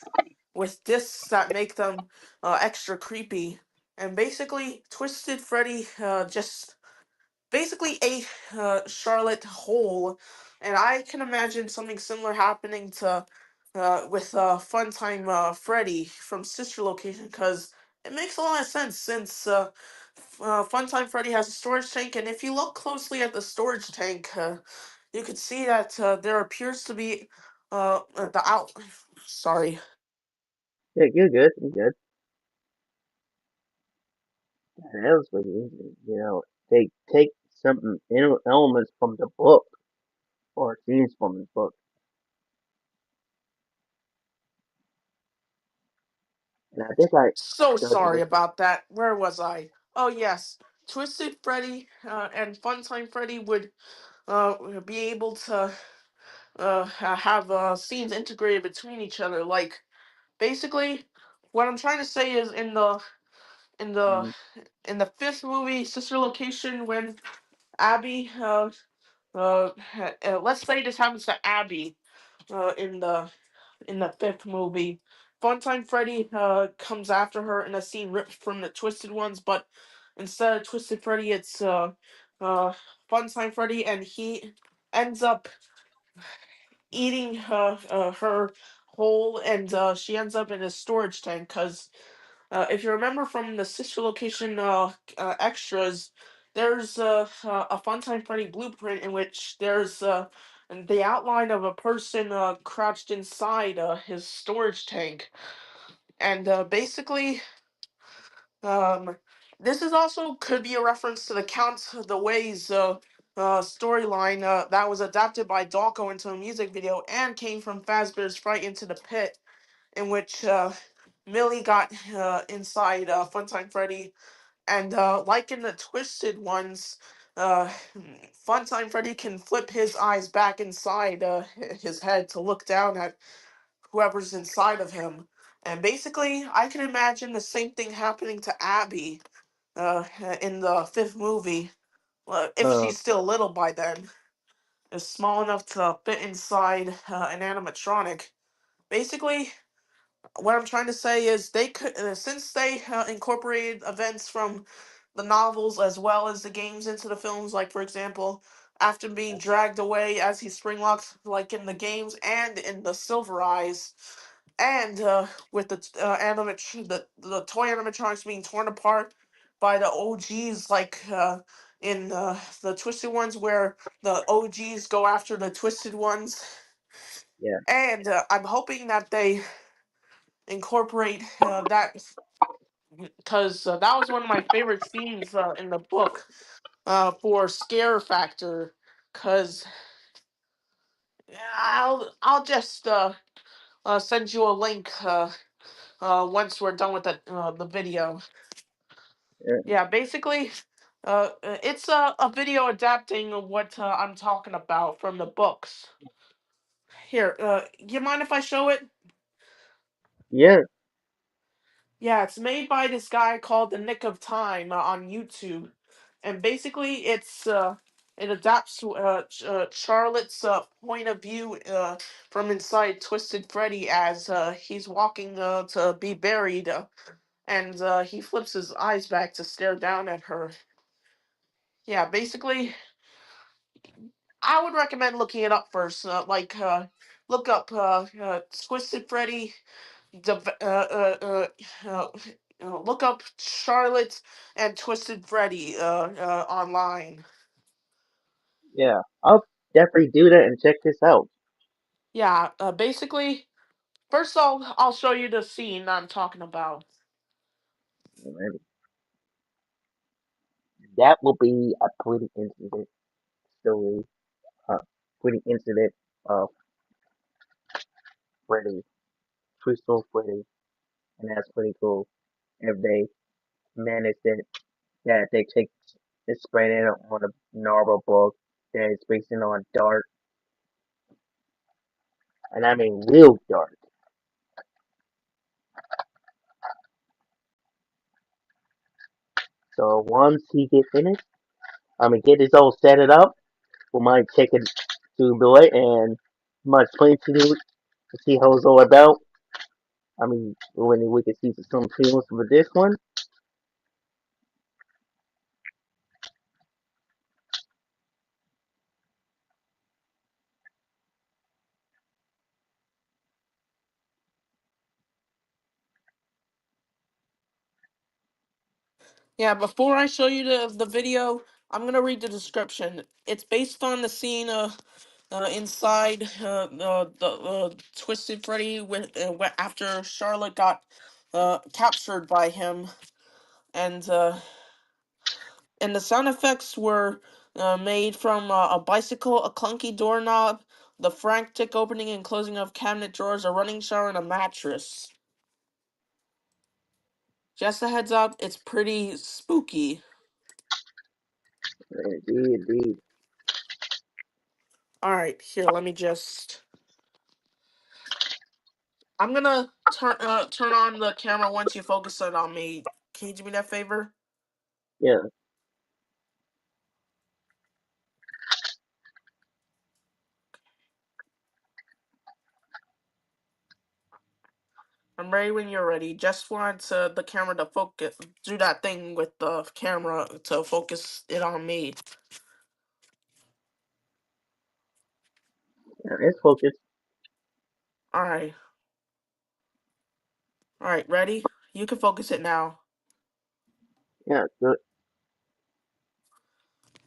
with discs that make them extra creepy. And basically, Twisted Freddy just basically ate Charlotte whole, and I can imagine something similar happening to with Funtime Freddy from Sister Location, because it makes a lot of sense since Funtime Freddy has a storage tank, and if you look closely at the storage tank, you could see that there appears to be the out. Sorry. yeah, you're good. You're good. That was pretty easy. They take some elements from the book or scenes from the book, and I think like So the, sorry the about that. Where was I? Oh yes, Twisted Freddy and Funtime Freddy would be able to have scenes integrated between each other. Like basically, what I'm trying to say is in the mm, in the fifth movie, Sister Location, when Abby let's say this happens to Abby in the fifth movie. Funtime Freddy comes after her in a scene ripped from the Twisted Ones, but instead of Twisted Freddy, it's uh, Funtime Freddy, and he ends up eating her whole, and she ends up in a storage tank. Because if you remember from the Sister Location extras, there's a Funtime Freddy blueprint in which there's the outline of a person crouched inside his storage tank. And basically, um, this is also could be a reference to the Count the Ways storyline that was adapted by Dalko into a music video and came from Fazbear's Fright into the Pit, in which Millie got inside Funtime Freddy, and like in the Twisted Ones, uh, Funtime Freddy can flip his eyes back inside his head to look down at whoever's inside of him. And basically, I can imagine the same thing happening to Abby in the fifth movie, if uh, she's still little by then, is small enough to fit inside an animatronic. Basically, what I'm trying to say is they could, since they incorporated events from the novels as well as the games into the films, like for example, after being dragged away as he springlocks, like in the games and in the Silver Eyes, and with the the toy animatronics being torn apart by the OGs, like in the Twisted Ones, where the OGs go after the Twisted Ones, yeah, and I'm hoping that they incorporate that because that was one of my favorite scenes in the book for scare factor. Because I'll just send you a link once we're done with the video. Yeah. Yeah, basically, it's a video adapting of what I'm talking about from the books. Here, you mind if I show it? Yeah. Yeah, it's made by this guy called The Nick of Time on YouTube, and basically it adapts Charlotte's point of view from inside Twisted Freddy as he's walking to be buried, and he flips his eyes back to stare down at her. Yeah, basically, I would recommend looking it up first. Look up Twisted Freddy. Dev- look up Charlotte and Twisted Freddy online. Yeah. I'll definitely do that and check this out. Yeah, basically, first I'll show you the scene I'm talking about. Alright. That will be a pretty incident story. Pretty incident of Freddy, Crystal Freddy, and that's pretty cool. If they manage that they take it's spread it on a novel book that is based on dark, and I mean real dark. So once he get finished, get this all set it up, we might take it to do it and might explain to you to see how it's all about. When we can see some films for this one. Yeah, before I show you the video, I'm gonna read the description. It's based on the scene inside the Twisted Freddy after Charlotte got captured by him, and the sound effects were made from a bicycle, a clunky doorknob, the frantic opening and closing of cabinet drawers, a running shower, and a mattress. Just a heads up, it's pretty spooky. Indeed, indeed. All right, here, let me just. I'm gonna turn on the camera once you focus it on me. Can you do me that favor? Yeah, I'm ready when you're ready. Just want the camera to focus, do that thing with the camera to focus it on me. yeah, it's focused. All right, all right, ready? You can focus it now. Yeah, good.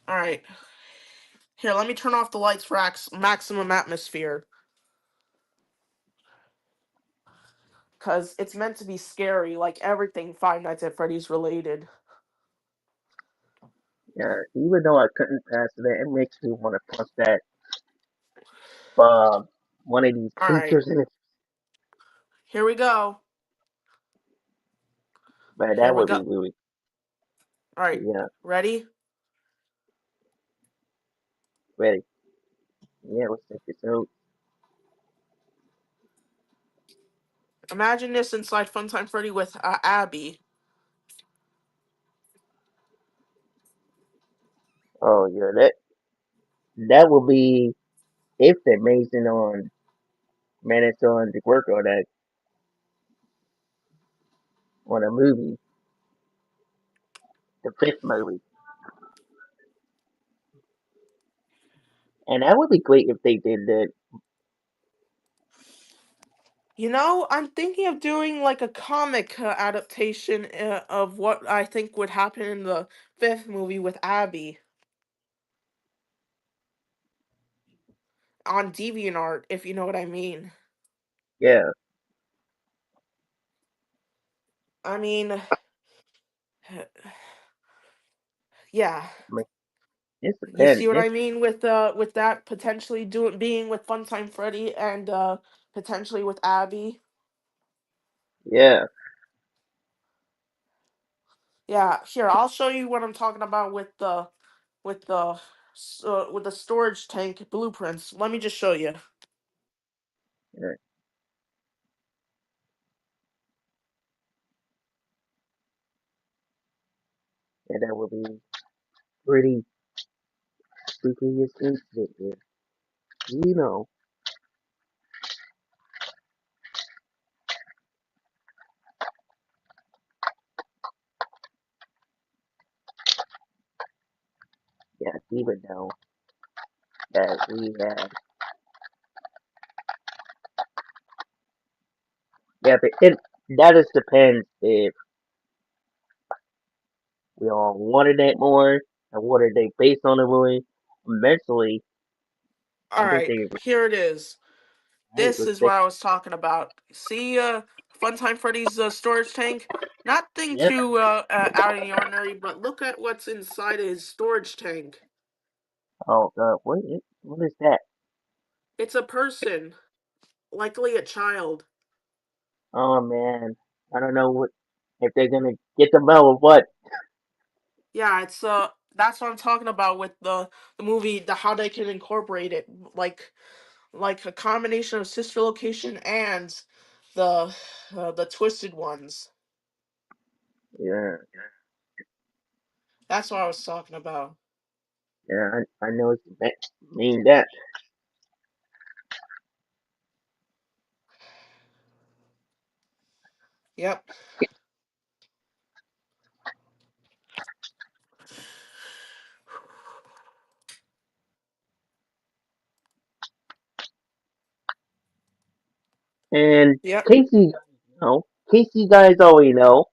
All right, here, let me turn off the lights for maximum atmosphere. Because it's meant to be scary, like everything Five Nights at Freddy's related. Yeah, even though I couldn't pass it, it makes me want to punch that one of these All right, creatures in it. here we go. But Here that we would go. be really, All right, yeah, ready? ready. Yeah, let's take this out. Imagine this inside Funtime Freddy with Abby. Oh yeah, that will be if they're basing on managed on the work on that on a movie, the fifth movie, and that would be great if they did that. You know, I'm thinking of doing like a comic adaptation of what I think would happen in the fifth movie with Abby on DeviantArt, if you know what I mean. Yeah, I mean, Yeah, I mean, it you see depends. what I mean with that potentially doing being with Funtime Freddy and potentially with Abby. Yeah, Yeah, here I'll show you what I'm talking about with the with the storage tank blueprints. Let me just show you. yeah, yeah, that would be pretty spooky incident here. You know, yeah, even though that we had, yeah, but that just depends if we all wanted it more and what are they based on the movie. Eventually, All I think right, they here it is. right This with is what I was talking about. See, Funtime Freddy's storage tank. Nothing yeah. too out of the ordinary, but look at what's inside his storage tank. Oh God, what is that? It's a person, likely a child. Oh man, I don't know what if they're gonna get the mail or what. Yeah, it's that's what I'm talking about with the movie, the how they can incorporate it, like a combination of Sister Location and the Twisted Ones. Yeah, That's what I was talking about. yeah, I know it's mean that. Yep. And Yep. Casey, Casey guys already know.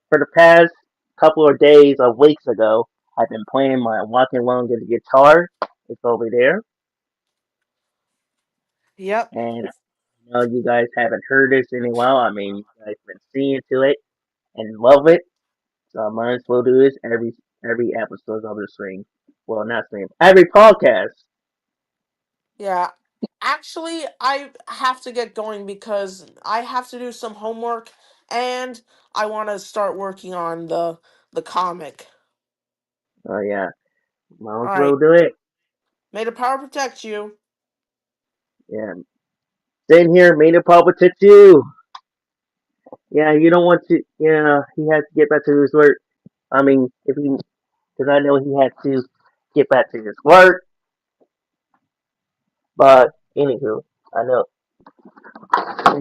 For the past couple of days or weeks ago, I've been playing my walking along with the guitar. It's over there, Yep. and I know you guys haven't heard this in a while. I mean, you guys been seeing to it and love it. So I might as well do this every episode of the stream. Well, not stream. Every podcast. Yeah. Actually, I have to get going because I have to do some homework and I want to start working on the comic. Oh yeah, might as All well right. do it. May the power protect you. Yeah. Same here. Made a public too. Yeah, you don't want to. Yeah, he has to get back to his work. I mean, if he, because I know he has to get back to his work. But anywho, I know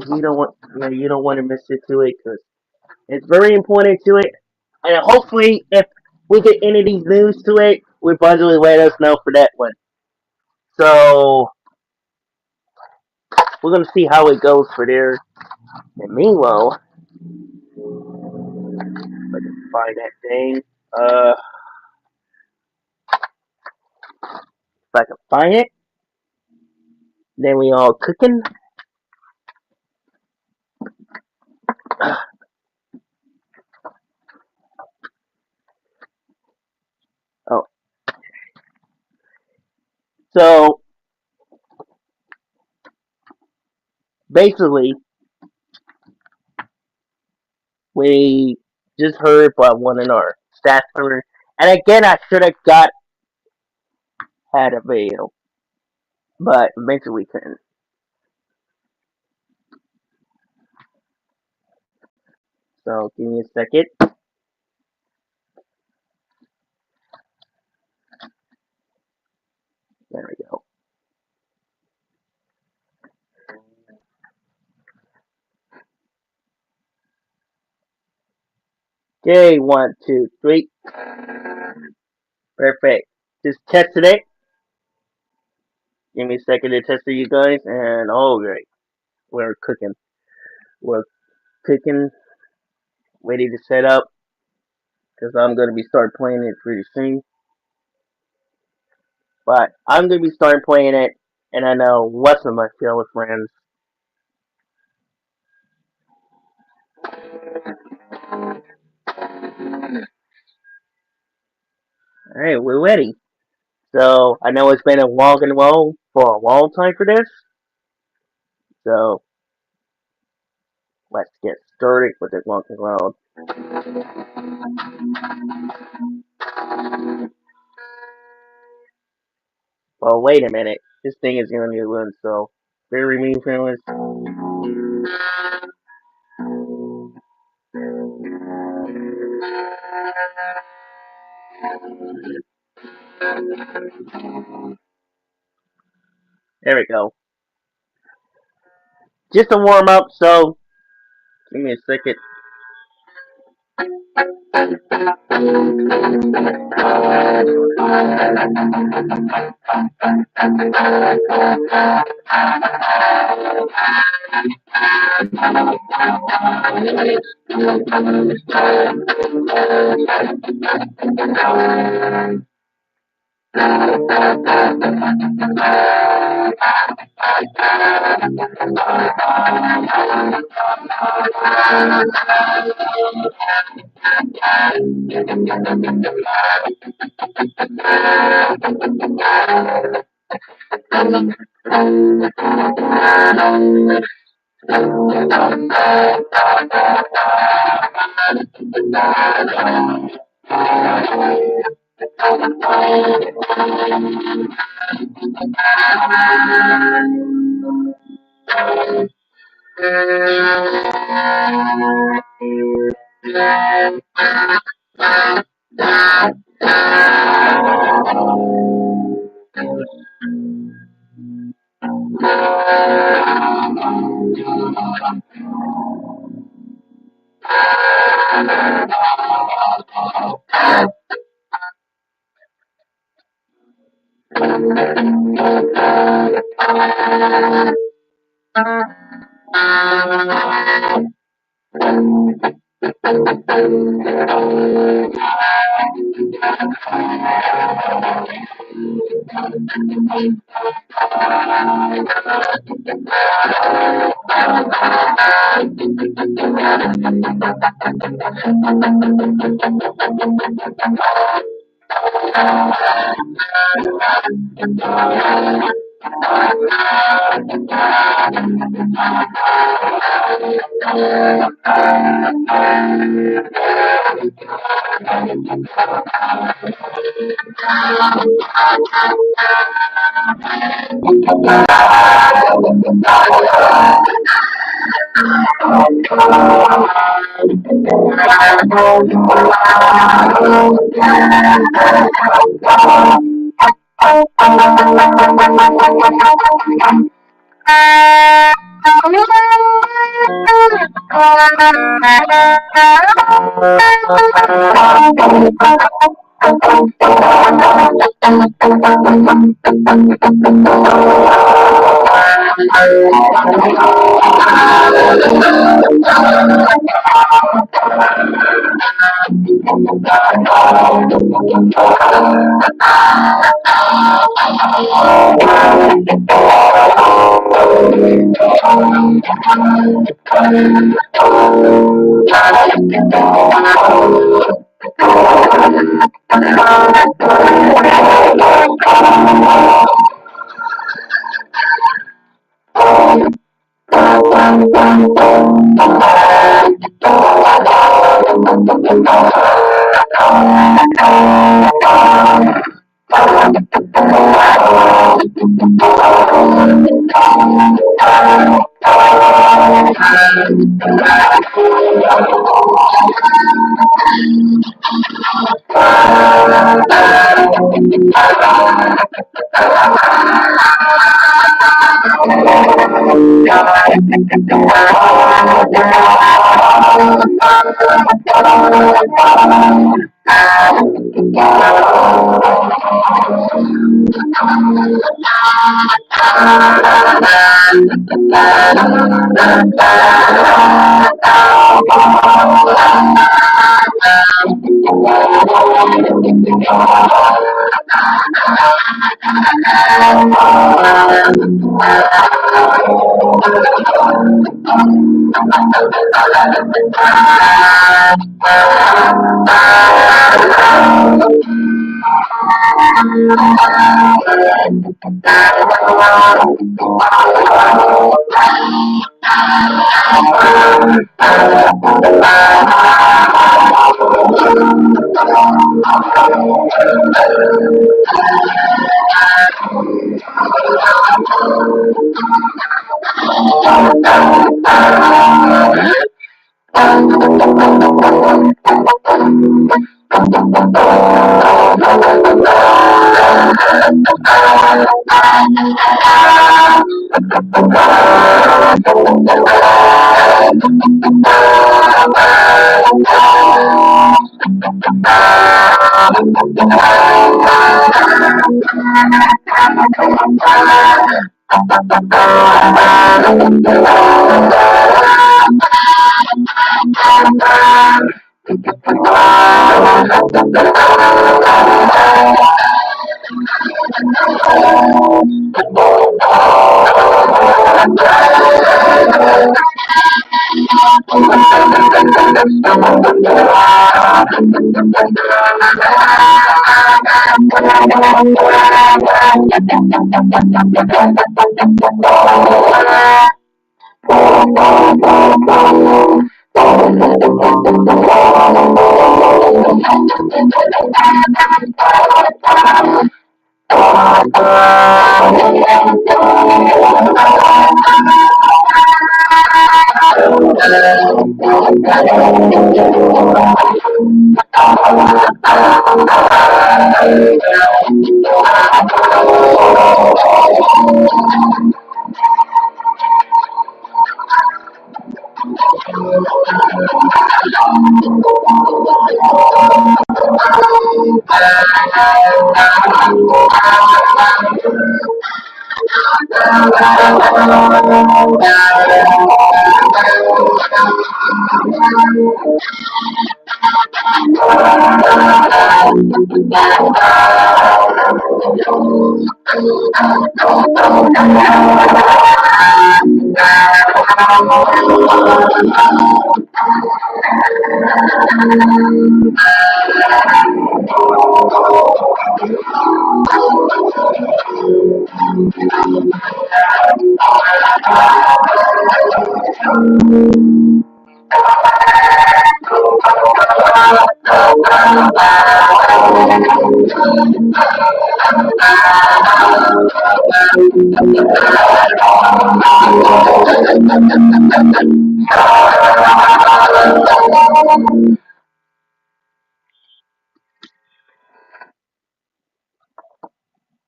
you don't want. Yeah, you don't want to miss it to it because it's very important to it. And hopefully, if we get any of these news to it, we probably let us know for that one. So we're gonna see how it goes for there. And meanwhile, if I can find that thing. If I can find it, then we all cooking. Oh, so basically, we just heard about one of our staff members, and again, I should have got had a video, but eventually we couldn't. So give me a second. There we go. Okay, one, two, three. Perfect. Just tested it. Give me a second to test it, you guys, and oh great, we're cooking. We're cooking, ready to set up, because I'm gonna be start playing it pretty soon. But I'm gonna be starting playing it, and I know what's in my field with friends. Alright, we're ready. So, I know it's been a long and roll for a long time for this. So, let's get started with this long and roll. Well, wait a minute. This thing is gonna need a run, so very mean feelings. There we go. Just a warm up, so give me a second.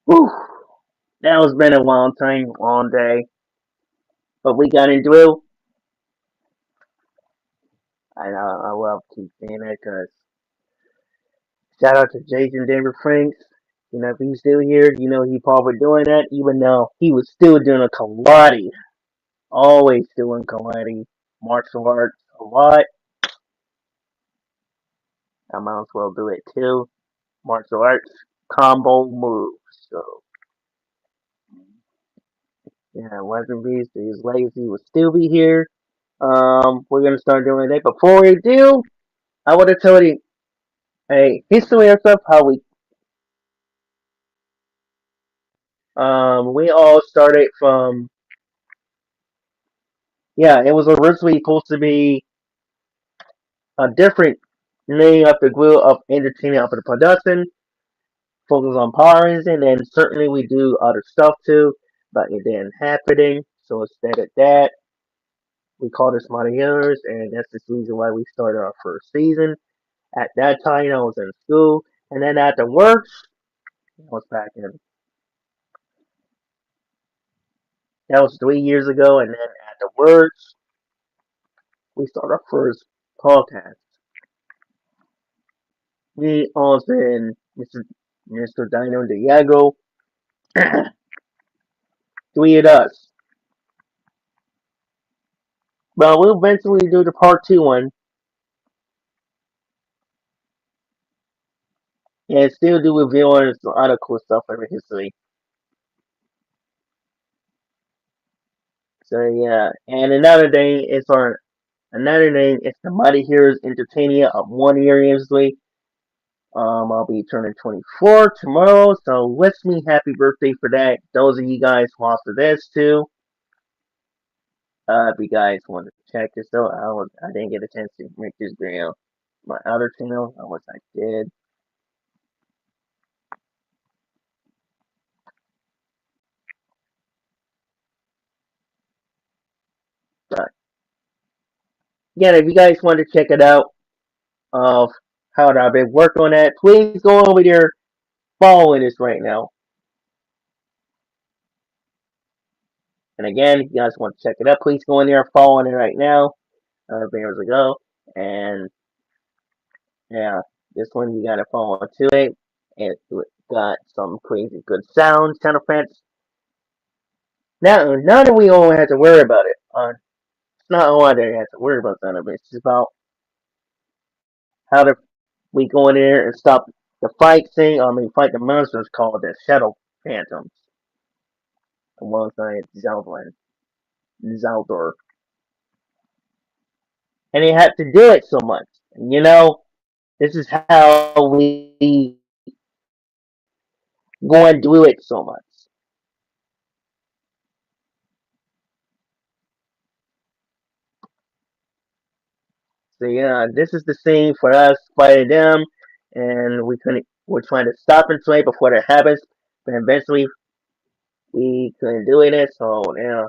Whew, that was been a long time, long day, but we got into it. I love keep saying that because shout out to Jason David Franks. You know, if he's still here, you know he probably doing that, even though he was still doing a karate, always doing karate, martial arts a lot. I might as well do it too. Martial arts combo moves. So yeah, Weapon Beast is lazy will still be here. We're gonna start doing that. Before we do, I want to tell you a history of stuff how we all started from. Yeah, it was originally supposed to be a different name of the group of entertainment of the production, focus on Power Rangers, and then certainly we do other stuff too, but it didn't happen. So instead of that, we called it Smarty Healers, and that's the reason why we started our first season. At that time, I was in school, and then afterwards, I was back in. That was 3 years ago, and then afterwards, we started our first podcast. Me, Austin, Mr. Dino Diego, three of us. But we'll eventually do the part two one, and still do review on some other cool stuff from history. So yeah, and another name is the Mighty Heroes Entertainment of one year history. I'll be turning 24 tomorrow, so wish me happy birthday for that. Those of you guys who watch this too. If you guys want to check this out, I didn't get a chance to make this video. My other channel, I wish I did. But yeah, if you guys want to check it out of how I've been working on that, please go over there following this right now. And again, if you guys want to check it out, please go in there following it right now. Videos ago. And yeah, this one you gotta follow to it. It got some crazy good sound effects. Now that we don't have to worry about it. It's not all that you have to worry about sound effects. It's about how to we go in there and stop the fight thing. Fight the monsters called the Shadow Phantoms. Alongside Zeldor. And they have to do it so much. You know, this is how we go and do it so much. So yeah, this is the same for us fighting them, and we're trying to stop and fight before that happens, but eventually we couldn't do it. So yeah,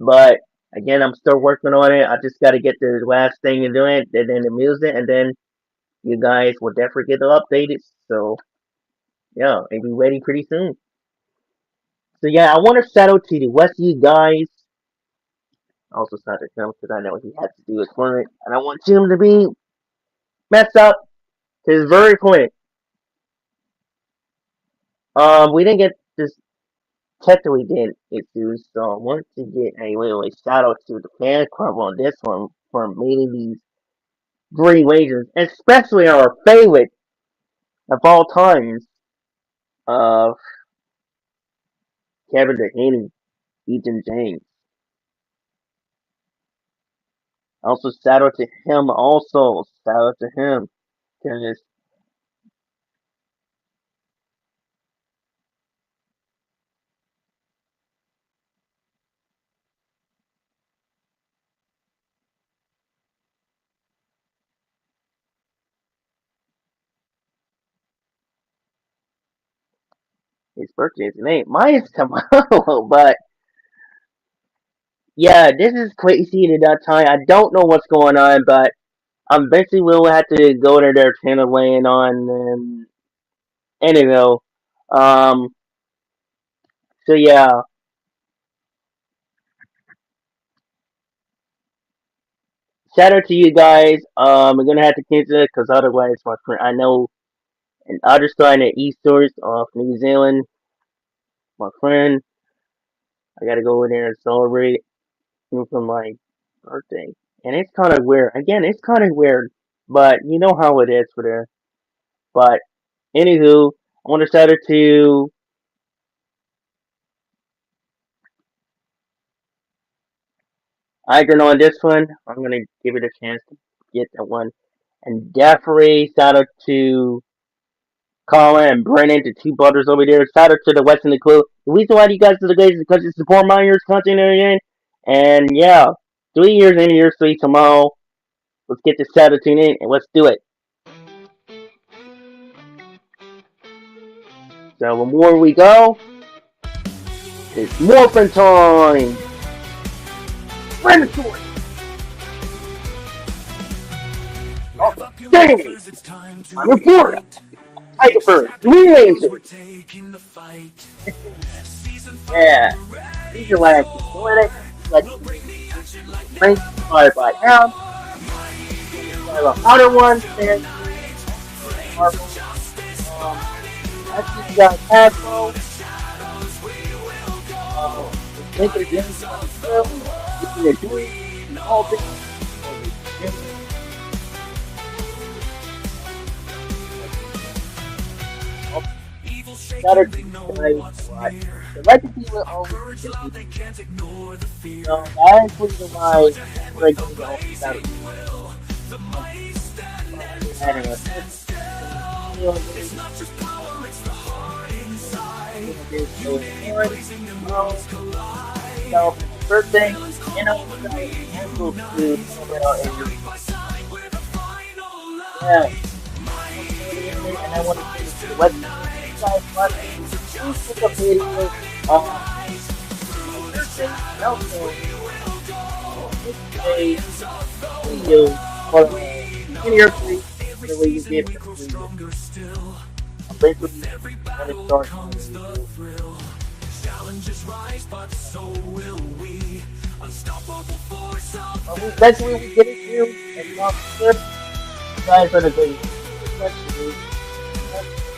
but again, I'm still working on it. I just got to get the last thing and do it, and then the music, and then you guys will definitely get the updated. So yeah, it'll be ready pretty soon. So yeah, I want to shout out to the West you guys. Also shout out to him because I know he has to do his work, and I want him to be messed up. It's very important. We didn't get this technically did issues, so I want to get a really shout out to the fan club on this one for making these great wages, especially our favorite of all times of Kevin Dehaney, Ethan James. Also shout out to him also. Shout out to him. Because his birthday is today. Mine is tomorrow, but yeah, this is crazy at that time. I don't know what's going on, but eventually we'll have to go to their channel laying on and anyway. Um so yeah. Shout out to you guys. We're gonna have to cancel it because otherwise my friend I know an other side in East Source of New Zealand, my friend, I gotta go in there and celebrate him for my birthday. And it's kinda weird. Again, it's kinda weird. But you know how it is for there. But anywho, I wanna shout out to Igran on this one. I'm gonna give it a chance to get that one. And definitely shout out to Colin and Brennan, the two brothers over there. Shout out to the West and the Clue. The reason why you guys do the guys is because you support my year's content again. And yeah, 3 years anniversary tomorrow. Let's get this Saturday in and let's do it. So the more we go, it's morphin' time. Renosaurus. Oh, dang it! I'm in Florida. Tiger Bird, Green Ranger. Yeah, these are what I keep doing it. Let's rank by now. I have a hotter one, and Marvel. I see got Hasbro. Link it again. If you're doing all this. Saturday night, the recipe will always be so that is the reason why we're going to go Saturday. only on Days only on Days Day Awards. Tomorrow, celebrate my birthday, and I'll be back also to celebrate our anniversary. Yeah, I'm 48, and I want to say this to the website. If you guys watch it, please take a video of my birthday and also take a video for the anniversary. That way you get the video. I'm basically gonna start another video. Eventually we get into and talk clips. You guys are the greatest. Especially,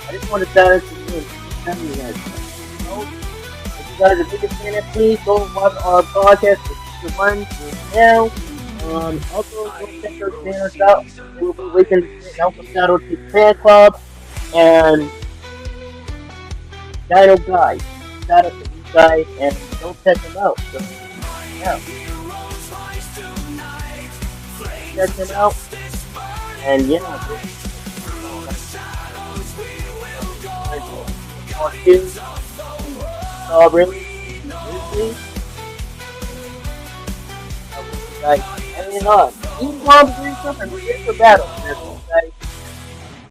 I just want to shout out to you and tell you guys. If you guys are big fan of, please go watch our podcast for Season 1 right now. Also, go check those channels out. We'll be waiting to and also shout out to Fan Club and Dino Guys. Shout out to these guys and go check them out. So, yeah, check them out. And yeah, part two. Really, seriously, I wish you guys hanging on. Even while I'm doing something, we're ready for battle.